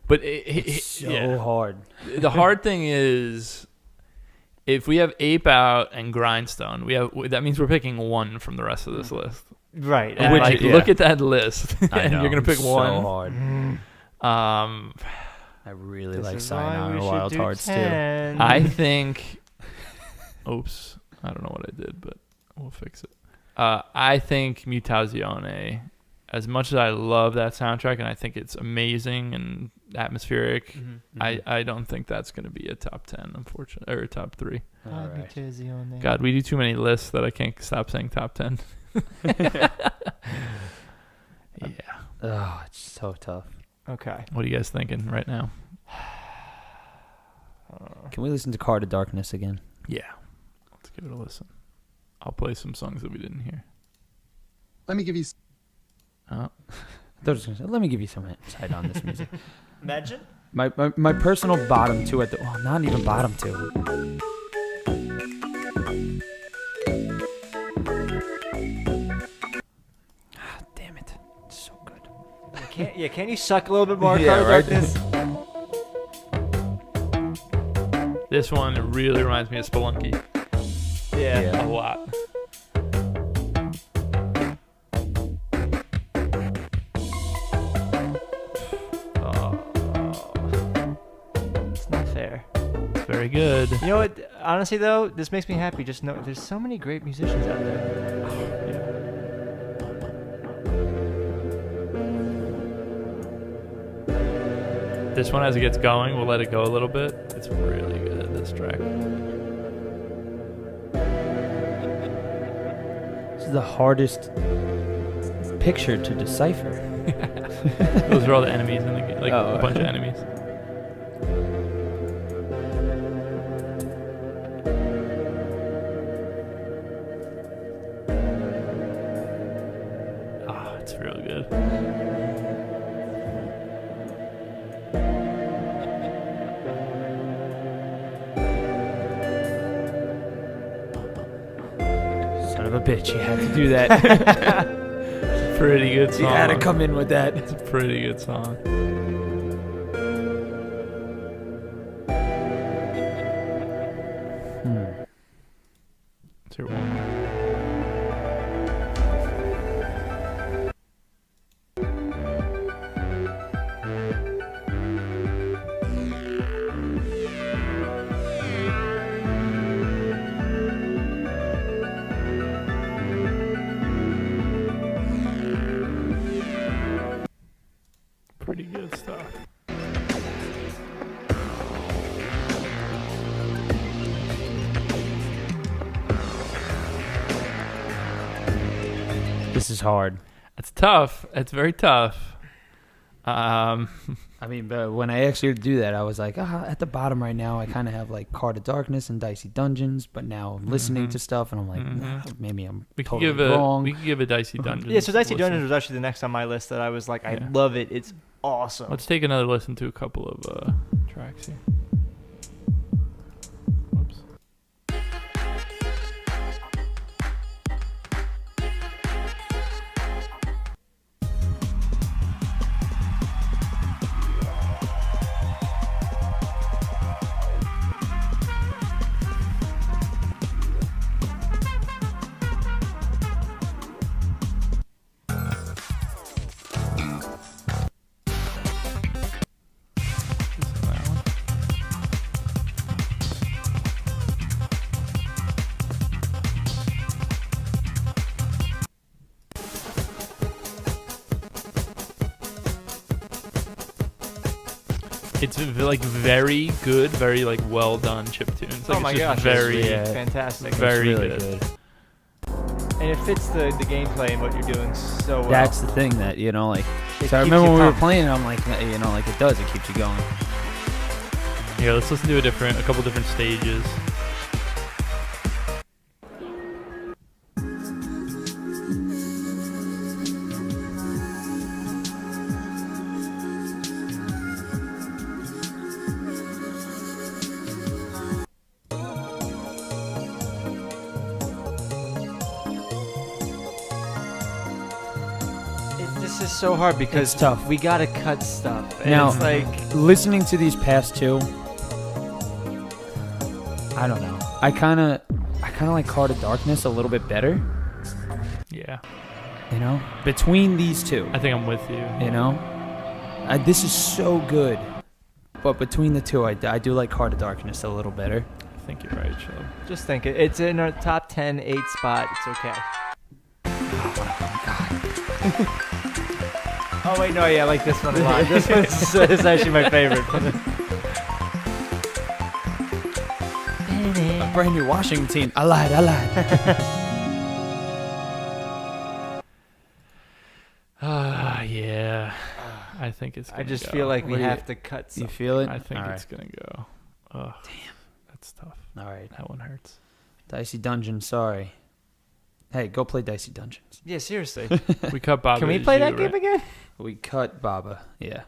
A: But
C: it's so hard.
A: The hard thing is... If we have Ape Out and Grindstone, that means we're picking one from the rest of this list.
B: Right.
A: And look at that list, and you're gonna pick one.
C: So hard. I really like Sayonara Wild Hearts too.
A: I think. Oops, I don't know what I did, but we'll fix it. I think Mutazione. As much as I love that soundtrack and I think it's amazing and atmospheric, I don't think that's going to be a top 10, unfortunately, or a top 3.
C: All right.
A: God, we do too many lists that I can't stop saying top 10. Yeah.
C: Oh, it's so tough.
B: Okay.
A: What are you guys thinking right now?
C: Can we listen to Card of Darkness again?
A: Yeah. Let's give it a listen. I'll play some songs that we didn't hear.
D: Let me give you.
C: Oh. They're just gonna say, let me give you some insight on this music.
B: Imagine.
C: My personal bottom 2 at the... Oh, not even bottom 2. Damn it. It's so good.
B: Can you suck a little bit more?
C: Yeah,
B: Card of
C: right.
B: Darkness?
A: This one really reminds me of Spelunky.
B: Yeah.
A: A lot. Very good.
B: You know what? Honestly, though, this makes me happy. Just know there's so many great musicians out there.
A: Yeah. This one, as it gets going, we'll let it go a little bit. It's really good, this track.
C: This is the hardest picture to decipher.
A: Those are all the enemies in the game. Like, a bunch of enemies.
C: Bitch, you had to do that.
A: It's a pretty good song.
C: You had to come in with that.
A: It's a pretty good song. Let's hear one. Pretty good stuff.
C: This is hard.
A: It's tough. It's very tough.
C: I mean, but when I actually do that, I was like, at the bottom right now, I kind of have like Card of Darkness and Dicey Dungeons, but now I'm listening to stuff and I'm like, nah, maybe I'm totally wrong.
A: We could give a Dicey Dungeons.
B: Yeah, so Dicey Dungeons was actually the next on my list that I was like, I love it. It's awesome.
A: Let's take another listen to a couple of tracks here. Whoops. It's like very good, very like well done chiptune. It's like
B: Oh my
A: it's just
B: gosh,
A: very
C: yeah.
B: fantastic.
A: very
C: really
A: good.
B: And it fits the gameplay and what you're doing so well.
C: That's the thing that, you know, like,
B: It
C: so I
B: keeps
C: remember
B: you
C: when we were
B: pumped.
C: playing, I'm like, you know, like it does, it keeps you going.
A: Here, let's listen to a couple different stages.
B: This is so hard because
C: It's tough.
B: we gotta cut stuff. And
C: Now-
B: it's like,
C: Listening to these past two, I don't know. I kind of like Heart of Darkness a little bit better,
A: Yeah,
C: you know? Between these two,
A: I think I'm with you.
C: you know? This is so good. But between the two, I do like Heart of Darkness a little better.
A: I think you're right, Shub.
B: just think it's in our top 10, 8 spot. It's okay. Oh wait, no, yeah, I like this one a lot. This is actually my favorite.
C: A brand new Washington team. I lied.
A: Yeah. I think it's.
B: I
A: Gonna
B: just
A: go.
B: feel like we
C: What do you-
B: have to cut
C: You
B: some.
C: feel it?
A: I think
C: All
A: it's gonna go. Ugh. Damn. That's tough.
C: All right.
A: That one hurts.
C: Dicey Dungeon, sorry. Hey, go play Dicey Dungeons.
B: Yeah, seriously.
A: We cut Bob.
B: Can we play that game again?
C: We cut Baba. Yeah.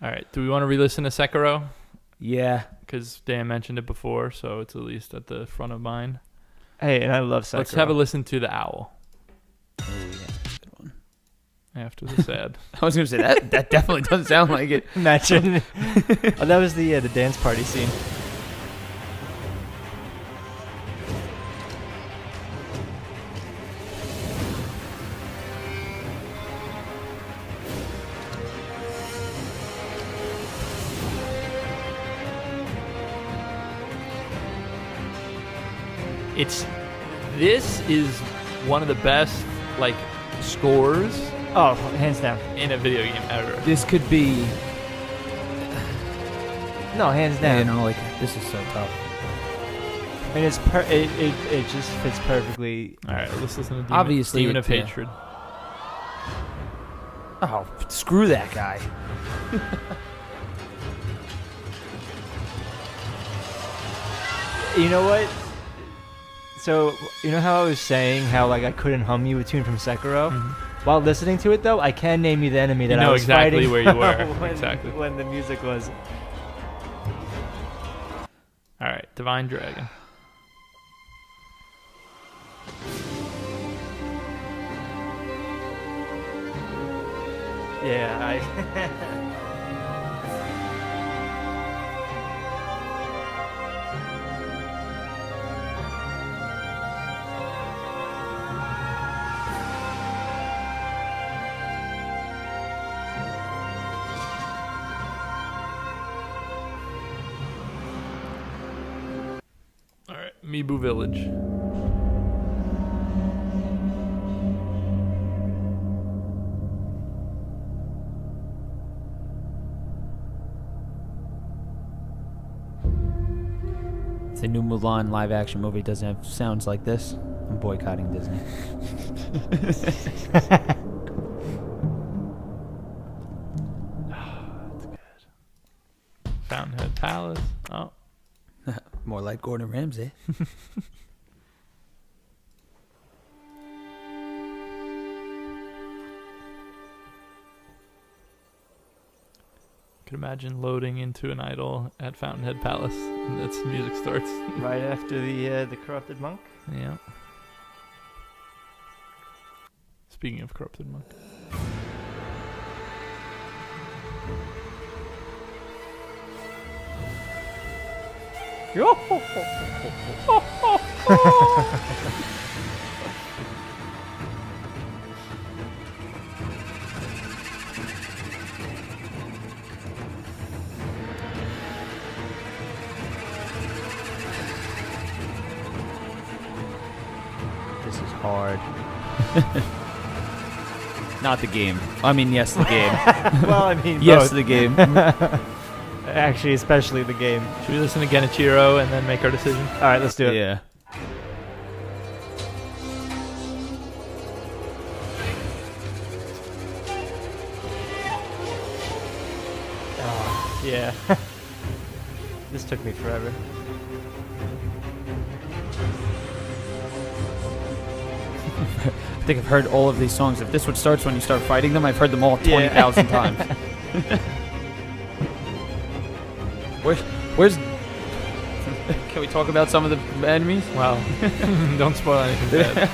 A: All right. Do we want to re-listen to Sekiro?
C: Yeah.
A: Because Dan mentioned it before, so it's at least at the front of mind.
B: Hey, and I love Sekiro.
A: Let's have a listen to the owl
C: Ooh, yeah, that's a good one.
A: after the sad.
C: I was gonna say that definitely doesn't sound like it.
B: Imagine. Oh, that was the dance party scene.
A: This is one of the best like scores
B: Oh, hands down.
A: in a video game ever.
C: This could be,
B: No, hands down.
C: you know, like this is so tough.
B: I mean, it just fits perfectly.
A: All right, let's listen to Demon,
C: Obviously,
A: Demon of
C: yeah.
A: Hatred.
C: Oh, screw that guy.
B: You know what? So, you know how I was saying how like I couldn't hum you a tune from Sekiro? While listening to it though, I can name you the enemy that
A: You
B: I
A: know
B: was
A: exactly
B: fighting
A: where you were.
B: when,
A: Exactly.
B: when the music was.
A: All right, Divine Dragon.
B: Yeah, I.
A: All right, Mibu Village.
C: The new Mulan live action movie doesn't have sounds like this. I'm boycotting Disney.
A: Fountainhead Palace. Oh,
C: More like Gordon Ramsay.
A: could imagine loading into an idol at Fountainhead Palace, and that's music starts.
B: Right after the corrupted monk.
A: Yeah. Speaking of corrupted monk.
C: This is hard. Not the game. I mean, yes, the game.
B: Well, I mean,
C: Yes,
B: both.
C: the game.
B: Actually, especially the game.
A: Should we listen to Genichiro and then make our decision?
B: All right, let's do it.
C: Yeah.
B: Oh, yeah. This took me forever.
C: I think I've heard all of these songs. If this one starts when you start fighting them, I've heard them all 20,000 times. Where's... Can we talk about some of the enemies?
A: Wow. Don't spoil anything bad.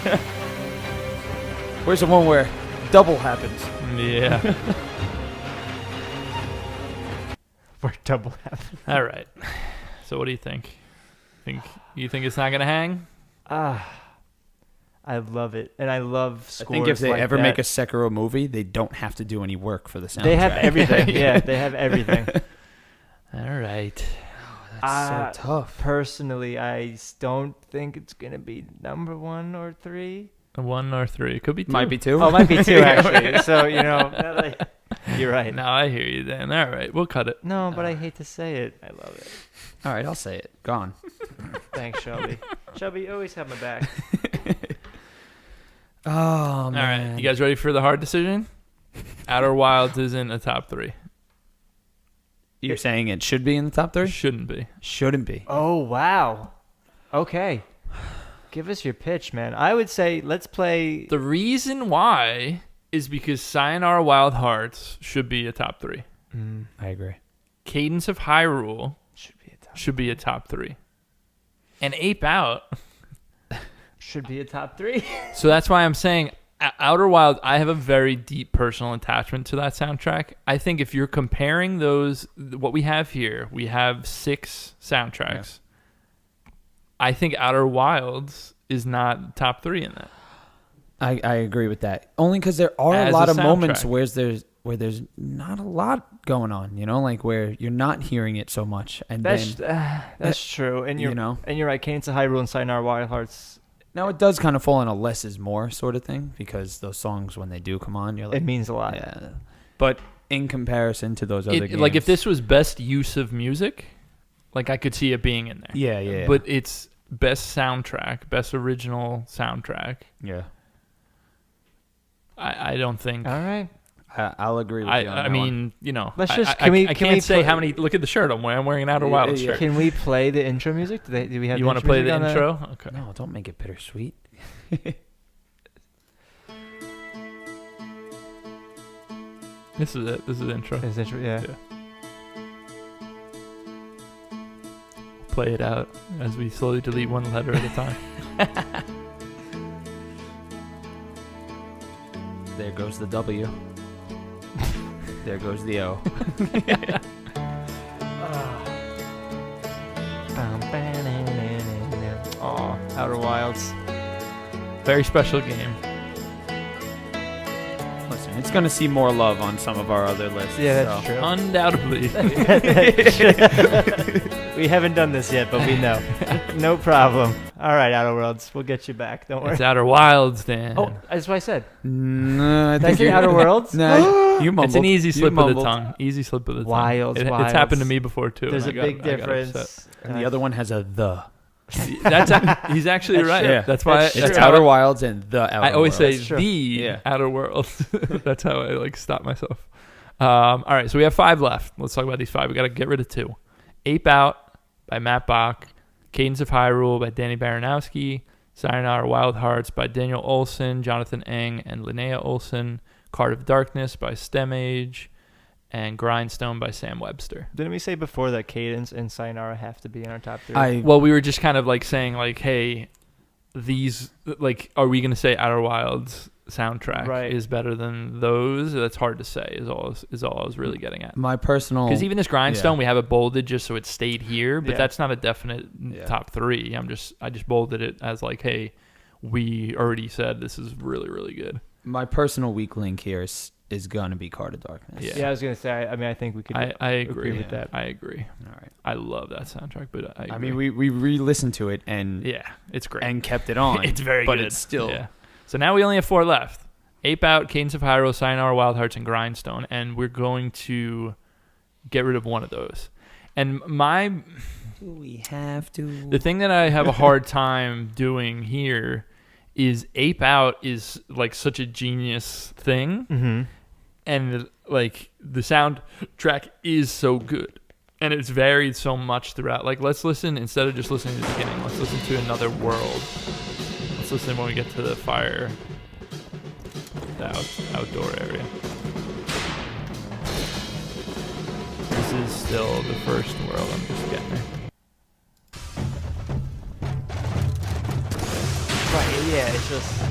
C: Where's the one where double happens?
A: Yeah.
B: We're double happy.
A: All right. So what do you think? You think it's not gonna hang?
B: I love it, and I love scores.
C: I think if they
B: like
C: ever
B: that.
C: make a Sekiro movie, they don't have to do any work for the soundtrack.
B: They have everything. Yeah, they have everything.
A: All right.
C: That's so tough.
B: Personally, I don't think it's gonna be number 1 or 3.
A: 1 or 3. Could be 2.
C: Might be 2.
B: Oh, it might be 2 actually. So you're right.
A: No, I hear you, Dan. All right, we'll cut it.
B: No, but I hate to say it. I love it.
C: All right, I'll say it. Gone.
B: Thanks, Shelby. Shelby, you always have my back.
C: Oh, man.
A: All right, you guys ready for the hard decision? Outer Wilds is in the top 3.
C: You're saying it should be in the top 3?
A: Shouldn't be.
C: Shouldn't be.
B: Oh, wow. Okay. Give us your pitch, man. I would say let's play.
A: The reason why is because Sayonara Wild Hearts should be a top 3.
C: I agree.
A: Cadence of Hyrule
B: Should be a top.
A: should be a top 3. And Ape Out.
B: Should be a top 3.
A: So that's why I'm saying Outer Wild, I have a very deep personal attachment to that soundtrack. I think if you're comparing those, what we have here, we have 6 soundtracks. Yeah. I think Outer Wilds is not top 3 in that.
C: I agree with that. Only because there are
A: As
C: a lot
A: a
C: of moments
A: soundtrack.
C: where there's not a lot going on, like where you're not hearing it so much. And
B: That's true. And you're right. Cadence of Hyrule and Sayonara Wild Hearts.
C: Now it does kind of fall in a less is more sort of thing because those songs when they do come on, you're like,
B: It means a lot.
C: yeah. But in comparison to those other games,
A: Like if this was best use of music, like I could see it being in there.
C: yeah.
A: But it's best soundtrack, best original soundtrack.
C: yeah,
A: I don't think.
B: All right.
C: I'll agree with you. On
A: I
C: that
A: mean,
B: Let's
A: I
B: just.
A: can't say how many. Look at the shirt I'm wearing. I'm wearing an Outer Wilds shirt.
B: Can we play the intro music? Do we have?
A: You want to play the intro? Okay.
C: one. No, don't make it bittersweet.
A: This is it. This is the intro.
B: Is intro? Yeah.
A: Play it out as we slowly delete one letter at a time.
C: There goes the W. There goes the O.
B: Aw, Outer Wilds.
A: Very special game.
C: Listen, it's gonna see more love on some of our other lists.
B: Yeah, that's
C: so.
B: true.
A: Undoubtedly.
B: We haven't done this yet, but we know. No problem. All right, Outer Worlds. We'll get you back. Don't worry.
A: It's Outer Wilds, Dan.
B: Oh, that's what I said.
C: No, I
B: Did I say Outer Worlds?
C: No, you mumbled.
A: It's an easy slip of the
C: mumbled.
A: tongue. Easy slip of the tongue.
B: Wilds,
A: It's
B: Wilds.
A: happened to me before too.
B: There's a
A: and
B: big
A: I got upset.
B: difference.
C: And the other one has a the.
A: He's actually
B: That's
A: right.
B: true.
C: Yeah.
A: That's why
B: That's
C: It's
B: true.
C: Outer Wilds and the Outer
A: I always
C: Worlds.
A: say
B: true.
A: the
C: Yeah.
A: Outer Worlds. That's how I stop myself. All right, so we have 5 left. Let's talk about these 5. We got to get rid of 2. Ape Out by Matt Bach, Cadence of Hyrule by Danny Baranowski, Sayonara Wild Hearts by Daniel Olson, Jonathan Eng, and Linnea Olson, Card of Darkness by STEM Age, and Grindstone by Sam Webster.
B: Didn't we say before that Cadence and Sayonara have to be in our top 3?
A: Well, we were just kind of saying hey, these are we going to say Outer Wilds soundtrack is better than those? That's hard to say. Is all I was really getting at.
C: My personal,
A: Because even this Grindstone, we have it bolded just so it stayed here, but
B: Yeah.
A: that's not a definite top 3. I just bolded it as hey, we already said this is really, really good.
C: my personal weak link here is gonna be Card of Darkness.
B: Yeah, I was gonna say. I think we could.
A: I agree
B: with that.
A: I agree.
C: All right.
A: I love that soundtrack, but I
C: mean,
A: agree.
C: we re-listened to it and
A: yeah, it's great.
C: and kept it on.
A: It's very
C: but
A: good.
C: it's still
A: Yeah. So now we only have 4 left. Ape Out, Cadence of Hyrule, Sayonara Wild Hearts, and Grindstone, and we're going to get rid of one of those. And
C: Do we have to?
A: the thing that I have a hard time doing here is Ape Out is like such a genius thing,
B: Mm-hmm.
A: and like the soundtrack is so good, and it's varied so much throughout. Like, let's listen instead of just listening to the beginning. Let's listen to Another World. Let's listen when we get to the fire, the outdoor area. This is still the first world. I'm just getting there.
B: Right, yeah, it's just...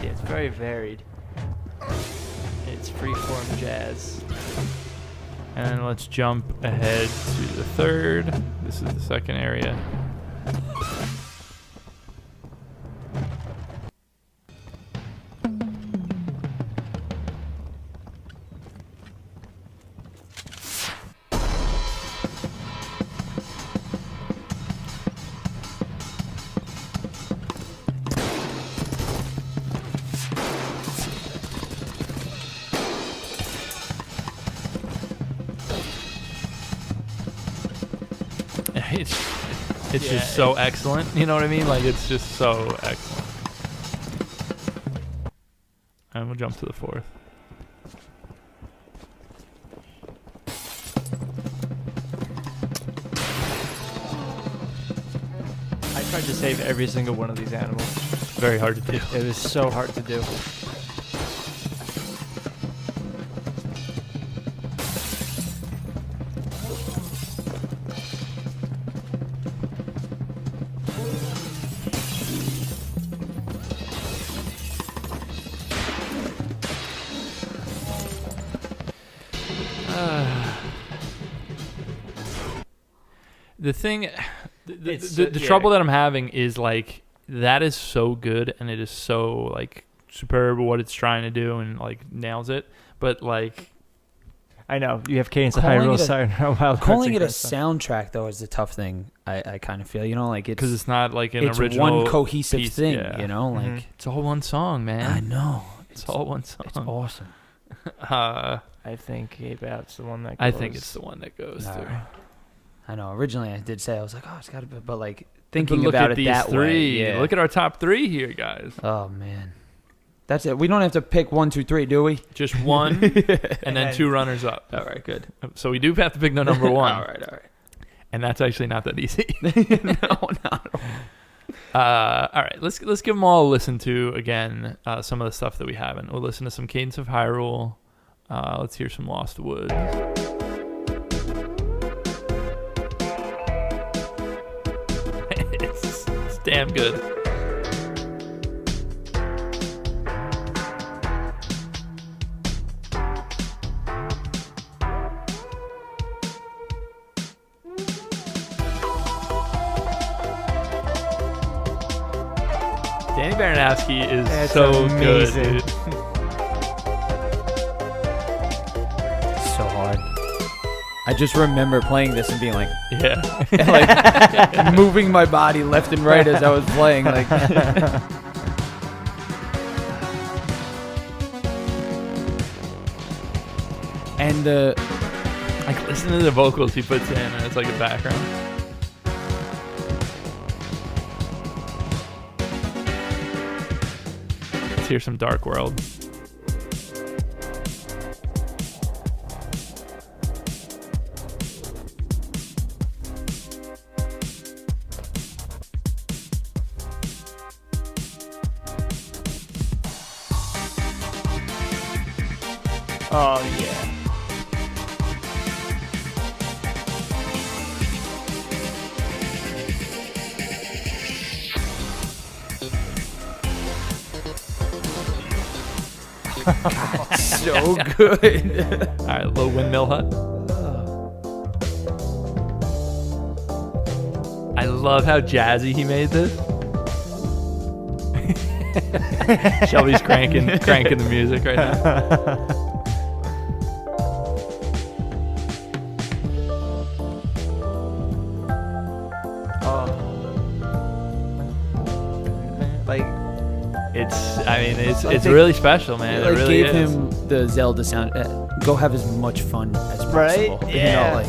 B: Yeah, it's very varied. It's freeform jazz.
A: And let's jump ahead to the third. This is the second area. It's
B: Yeah,
A: just so excellent. You know what I mean? Like, it's just so excellent. And we'll jump to the fourth.
B: I tried to save every single one of these animals.
A: Very hard to do.
B: It was so hard to do.
A: The thing, the
B: It's,
A: the
B: yeah.
A: trouble that I'm having is like that is so good and it is so like superb what it's trying to do and like nails it. But like,
B: I know, you have Cadence of
C: Calling
B: Hyrule,
C: it a-
B: Sayonara Wild Hearts,
C: Calling
B: and
C: it a
B: Grindstone.
C: soundtrack though is the tough thing. I kind of feel, you know, like
A: because
C: it's
A: it's not like an
C: it's
A: original
C: one cohesive
A: piece,
C: thing,
A: yeah.
C: you know, like
B: Mhm.
A: It's all one song, man.
C: I know
A: It's all one song.
C: it's awesome.
B: I think Ape Out's the one that goes.
A: I think it's the one that goes
C: All
A: through.
C: right. I know. Originally, I did say I was like, oh, it's got to be, but like
A: But
C: thinking
A: look
C: about
A: at
C: it
A: these
C: that
A: three.
C: way. Yeah.
A: Look at our top three here, guys.
C: Oh man, that's it. We don't have to pick 1, 2, 3, do we?
A: Just one, and then two runners up.
C: All right, good.
A: So we do have to pick the number one.
C: all right.
A: And that's actually not that easy.
C: No, not at all.
A: All right, let's give them all a listen to again. Some of the stuff that we haven't. We'll listen to some Cadence of Hyrule. Let's hear some Lost Woods. It's damn good. Danny Baranowski is
B: That's
A: so good,
B: amazing.
A: dude.
C: So hard. I just remember playing this and being like,
A: Yeah.
C: like moving my body left and right as I was playing. Like, and
A: Like, listen to the vocals he puts in, and it's like a background. Let's hear some Dark World.
B: Oh yeah.
C: so good.
A: All right, little Windmill Hut. I love how jazzy he made this. Shelby's cranking the music right now.
B: Like,
A: It's
C: Like they-
A: really special, man.
C: It
A: It really
C: gave
A: is.
C: him the Zelda sound. Go have as much fun as
B: Right?
C: possible.
B: Yeah.
C: You know, like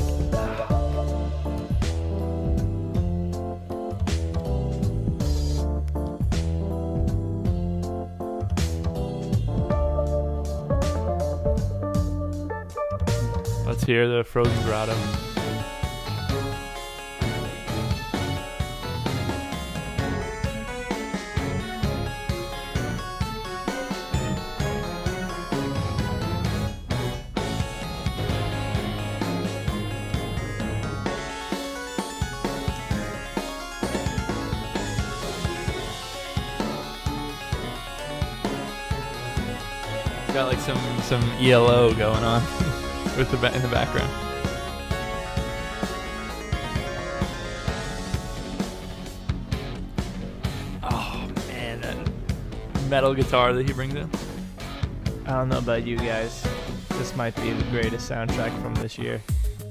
A: Let's hear the Frozen Grotto. It's got like some ELO going on with in the background. Oh man, that metal guitar that he brings in.
B: I don't know about you guys. This might be the greatest soundtrack from this year.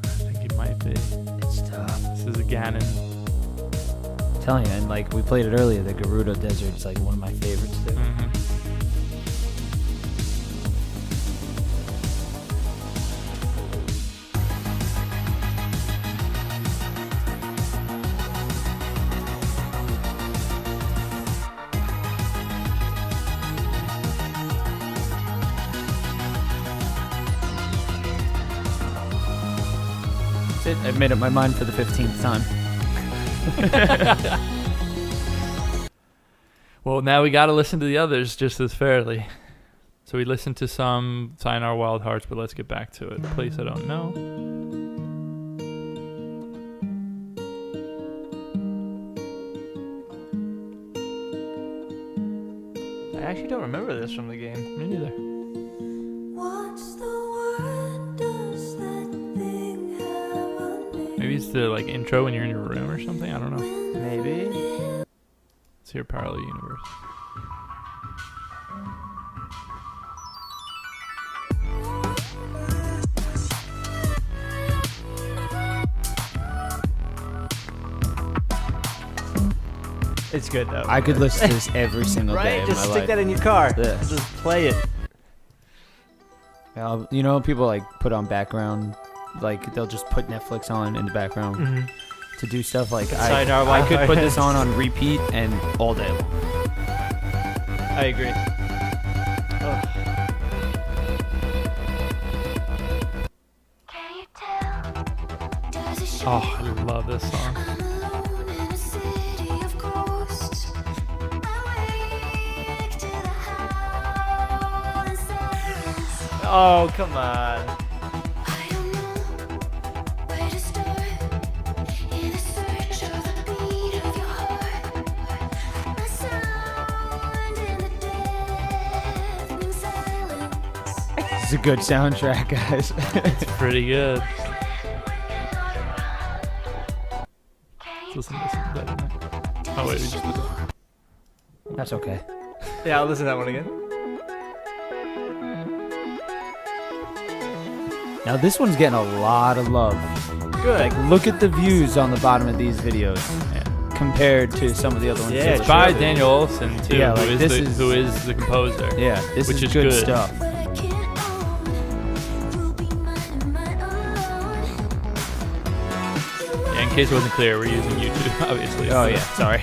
A: I think it might be.
C: it's tough.
A: This is a Ganon.
C: I'm telling you, and like we played it earlier, the Gerudo Desert is like one of my favorites too.
A: Mm-hmm.
C: That's it. I've made up my mind for the 15th time.
A: Well, now we got to listen to the others just as fairly. So we listened to some Sign Our Wild Hearts, but let's get back to it. Place I don't know.
B: I actually don't remember this from the game.
A: Me neither.
E: What's the word? Does that thing have a name?
A: Maybe it's the like intro when you're in your room or something. I don't know.
B: Maybe.
A: Let's hear Parallel Universe.
B: It's good though.
C: I could listen to this every single day
B: Right?
C: of
B: Just
C: my
B: stick
C: life.
B: that in your car.
C: Yeah.
B: Just play it.
C: You know, people like put on background, like they'll just put Netflix on in the background
B: Mm-hmm.
C: to do stuff. Like
B: Sign Our
C: I
B: Wild
C: could put this
B: Hearts.
C: on repeat and all day long.
B: I agree.
E: Can you tell? Does it show
A: Oh, I love this song.
E: I'm alone in a city of ghosts? Awake to the howling silence.
B: Oh, come on.
E: I don't know where to start in the search of the beat of your heart. A sound in the deafening silence.
C: It's a good soundtrack, guys.
A: It's pretty good.
E: Can
A: Let's
E: you
A: listen to this better than Oh, wait, we just did that.
C: That's okay.
B: Yeah, I'll listen to that one again.
C: Now this one's getting a lot of love.
B: Good.
C: Like, look at the views on the bottom of these videos
A: Yeah.
C: compared to some of the other ones.
B: Yeah,
C: that
A: It's
C: were
A: by
C: showed.
A: Daniel Olson too,
C: Yeah, like,
A: who is the composer.
C: Yeah, this
A: Which
C: is
A: is
C: good
A: good.
C: stuff.
E: I can't own? Will be mine alone.
A: Yeah, in case it wasn't clear, we're using YouTube, obviously.
C: Oh yeah, sorry.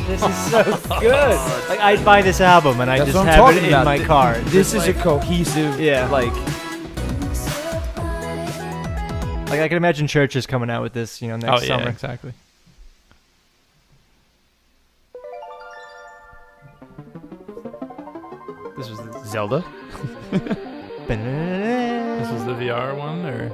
B: This is so good. Like, I'd buy this album and I
C: That's
B: just
C: what I'm
B: have it
C: talking
B: in
C: about.
B: my car.
C: This
B: Just
C: is a cohesive,
B: Yeah.
C: like
B: like I can imagine churches coming out with this, next
A: Oh yeah,
B: summer.
A: exactly.
B: This was the
C: Zelda.
A: This was the VR one, or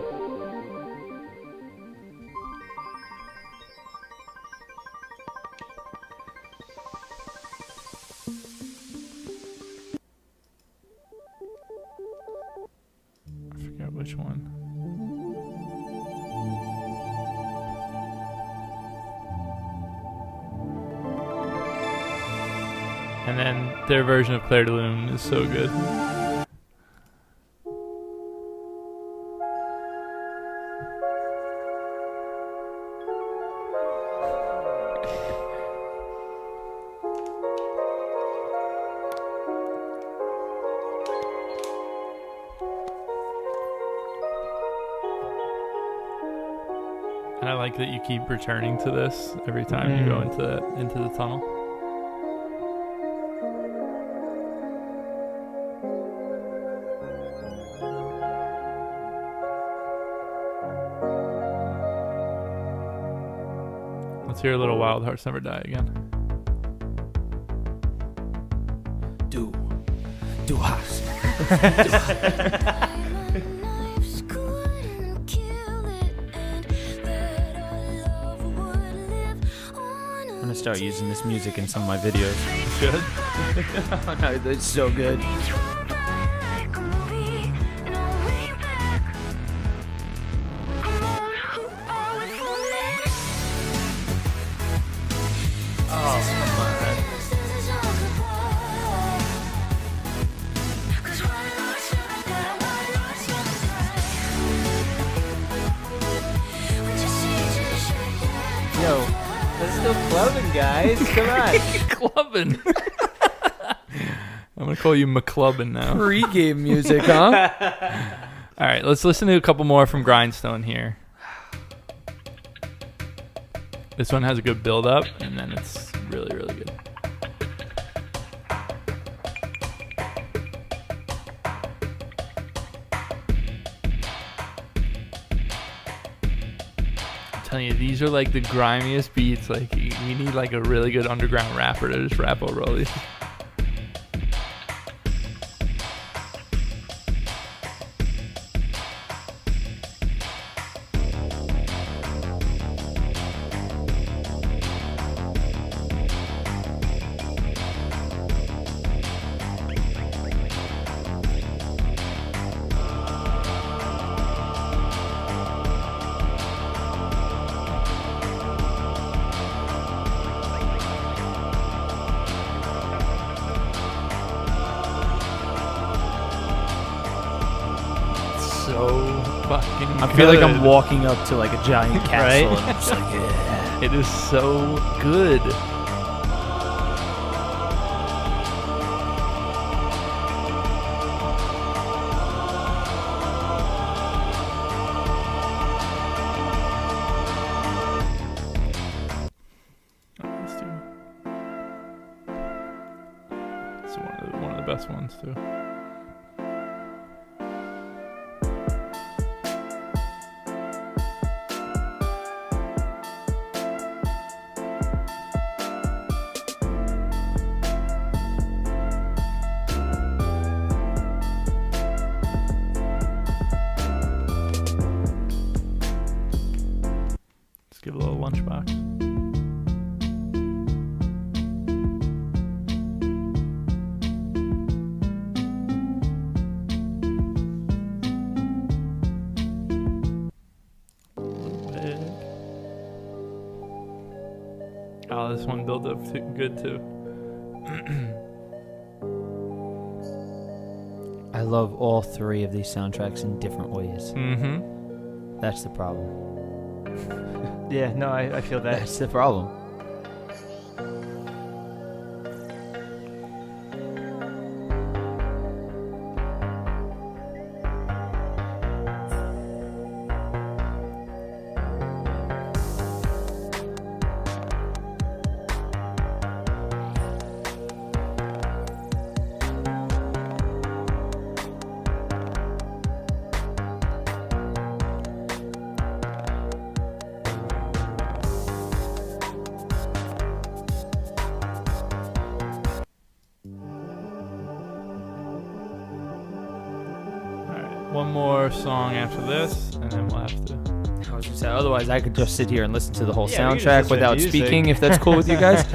A: I forget which one. then their version of Claire de Lune is so good. And I like that you keep returning to this every time you go into the tunnel. Let's hear a little Wild Hearts Never Die again.
C: Do us.
E: Knives couldn't kill it, and that our love would live on.
C: I'm gonna start using this music in some of my videos.
A: Good.
C: It's so good.
E: Like a movie, and I'll way back. Come on, who are we fooling?
C: Oh, come on.
E: This is all goodbye. 'Cause one lost never die, one lost never die. When you see to shake that.
B: Yo, let's still clubbing, guys. Come on.
A: Clubbing. I'm gonna call you McClubbin now.
C: Pre-game music, huh?
A: All right, let's listen to a couple more from Grindstone here. This one has a good build up, and then it's really, really good. I'm telling you, these are like the grimiest beats. Like, we need like a really good underground rapper to just rap over all these. So fucking
C: I feel like I'm
A: good.
C: walking up to like a giant castle,
B: Right?
C: and I'm just like, yeah.
A: It is so good. Let's do. It's one of the best ones too. Let's give a little lunchbox. A little bit. Oh, this one built up good too.
C: I love all three of these soundtracks in different ways.
A: Mm-hmm.
C: That's the problem.
B: Yeah, no, I feel that.
C: That's the problem.
A: Alright, one more song after this, and then we'll have to.
C: I was gonna say, otherwise I could just sit here and listen to the whole
B: Yeah, we could just
C: soundtrack
B: listen to
C: without
B: music.
C: speaking, if that's cool with you guys.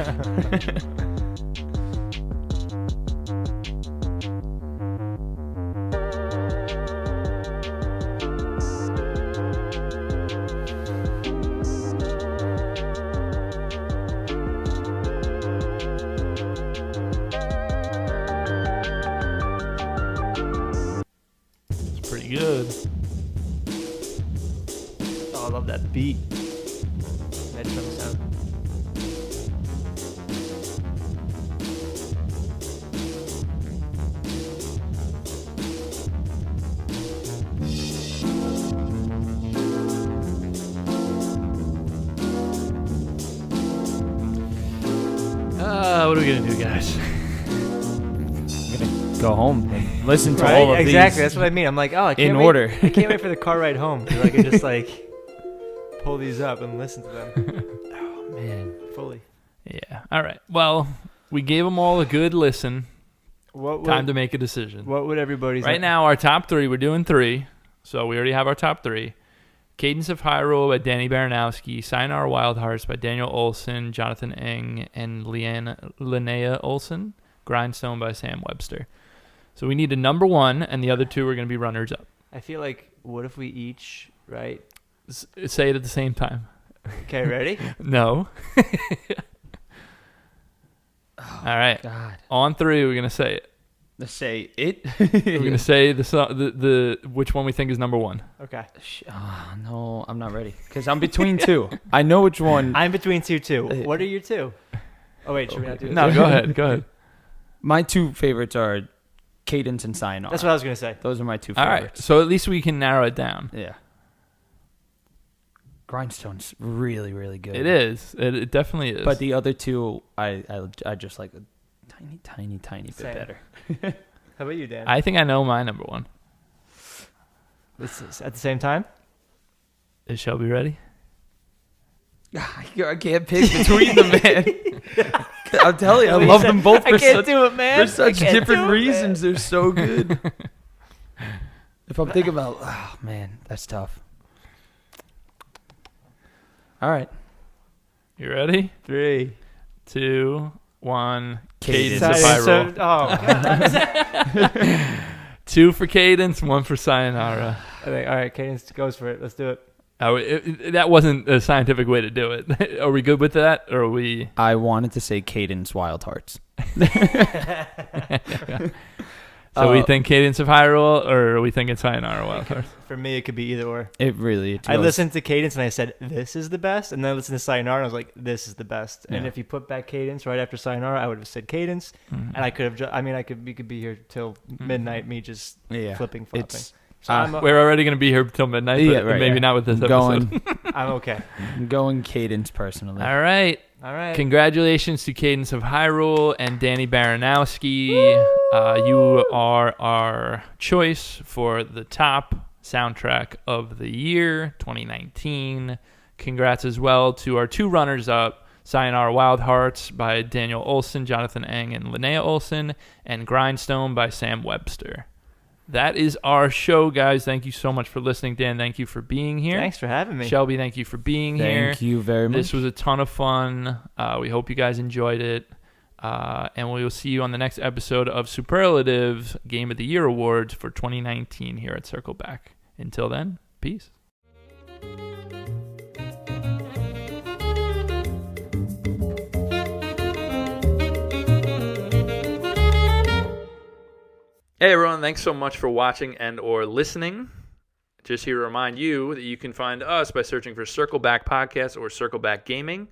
B: I love that beat. That drum sound.
A: What are we gonna do, guys?
C: I'm gonna go home and listen to
B: Right?
C: all of
B: Exactly.
C: these.
B: That's what I mean. I'm like, oh, I can't
C: in
B: wait.
C: order.
B: I can't wait for the car ride home because I can just like pull these up and listen to them
C: Oh man.
B: fully.
A: Yeah. All right. Well, we gave them all a good listen.
B: What would,
A: Time to make a decision.
B: what would everybody's
A: Right now, our top three, we're doing three. So we already have our top three. Cadence of Hyrule by Danny Baranowski, Sayonara Wild Hearts by Daniel Olson, Jonathan Eng, and Linnea Olson, Grindstone by Sam Webster. So we need a number one, and the other two are going to be runners up.
B: I feel like, what if we each, right?
A: Say it at the same time.
B: Okay, ready?
A: No. All right.
C: God.
A: On three, we're going to say it.
C: Let's say it.
A: We're going to say the which one we think is number one.
B: Okay.
C: Oh, no, I'm not ready because I'm between two. I know which one.
B: I'm between two, too. What are your two? Oh, wait, should we not do this?
A: No, go ahead. Go ahead.
C: My two favorites are Cadence and Sayonara.
B: That's what I was going to say.
C: Those are my two
A: All
C: favorites.
A: right. So at least we can narrow it down.
C: Yeah. Grindstone's really, really good.
A: It is. It definitely is.
C: But the other two, I just like a tiny bit
B: Same.
C: better.
B: How about you, Dan?
A: I think I know my number one.
B: This is at the same time?
A: Is Shelby ready?
C: I can't pick between them, man. I'll tell you, I
B: He
C: love
B: said,
C: them both
B: I
C: for
B: can't
C: such,
B: do it, man.
C: for such
B: I can't
C: different
B: do it,
C: reasons.
B: man.
C: They're so good. If I'm thinking about, oh man, that's tough. All right,
A: You ready?
B: 3.
A: 2, 1.
C: Cadence.
A: Cadence of Hyrule.
B: Oh, God.
A: 2 for Cadence, 1 for Sayonara.
B: I think, all right, Cadence goes for it. Let's do it.
A: That wasn't a scientific way to do it. Are we good with that, or are we?
C: I wanted to say Cadence Wild Hearts.
A: So we think Cadence of Hyrule, or are we thinking Sayonara Wild Hearts?
B: For me, it could be either or.
C: It really.
B: I listened to Cadence and I said, this is the best. And then I listened to Sayonara and I was like, this is the best. And
C: Yeah.
B: if you put back Cadence right after Sayonara, I would have said Cadence.
A: Mhm.
B: And I could have, we could be here till midnight, me just
C: Yeah,
B: flipping, flopping.
C: it's
B: So I'm
A: We're already going to be here till midnight, but
C: Yeah, right,
A: maybe
C: yeah.
A: not with this episode.
C: going
B: I'm okay.
C: going Cadence personally.
A: All right.
B: All right.
A: Congratulations to Cadence of Hyrule and Danny Baranowski. You are our choice for the top soundtrack of the year, 2019. Congrats as well to our two runners-up, Sayonara Wild Hearts by Daniel Olson, Jonathan Eng, and Linnea Olson, and Grindstone by Sam Webster. That is our show, guys. Thank you so much for listening. Dan, thank you for being here.
B: Thanks for having me.
A: Shelby, thank you for being here.
C: Thank you very much.
A: This was a ton of fun. We hope you guys enjoyed it. And we will see you on the next episode of Superlatives Game of the Year Awards for 2019 here at Circle Back. Until then, peace. Hey everyone, thanks so much for watching and or listening. Just here to remind you that you can find us by searching for Circleback Podcast or Circleback Gaming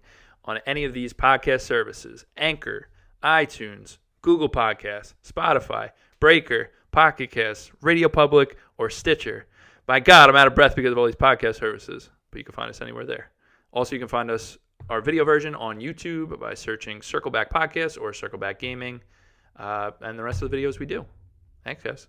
A: on any of these podcast services: Anchor, iTunes, Google Podcasts, Spotify, Breaker, Pocket Casts, Radio Public, or Stitcher. By God, I'm out of breath because of all these podcast services, but you can find us anywhere there. Also, you can find our video version on YouTube by searching Circleback Podcast or Circleback Gaming, and the rest of the videos we do. Thanks, guys.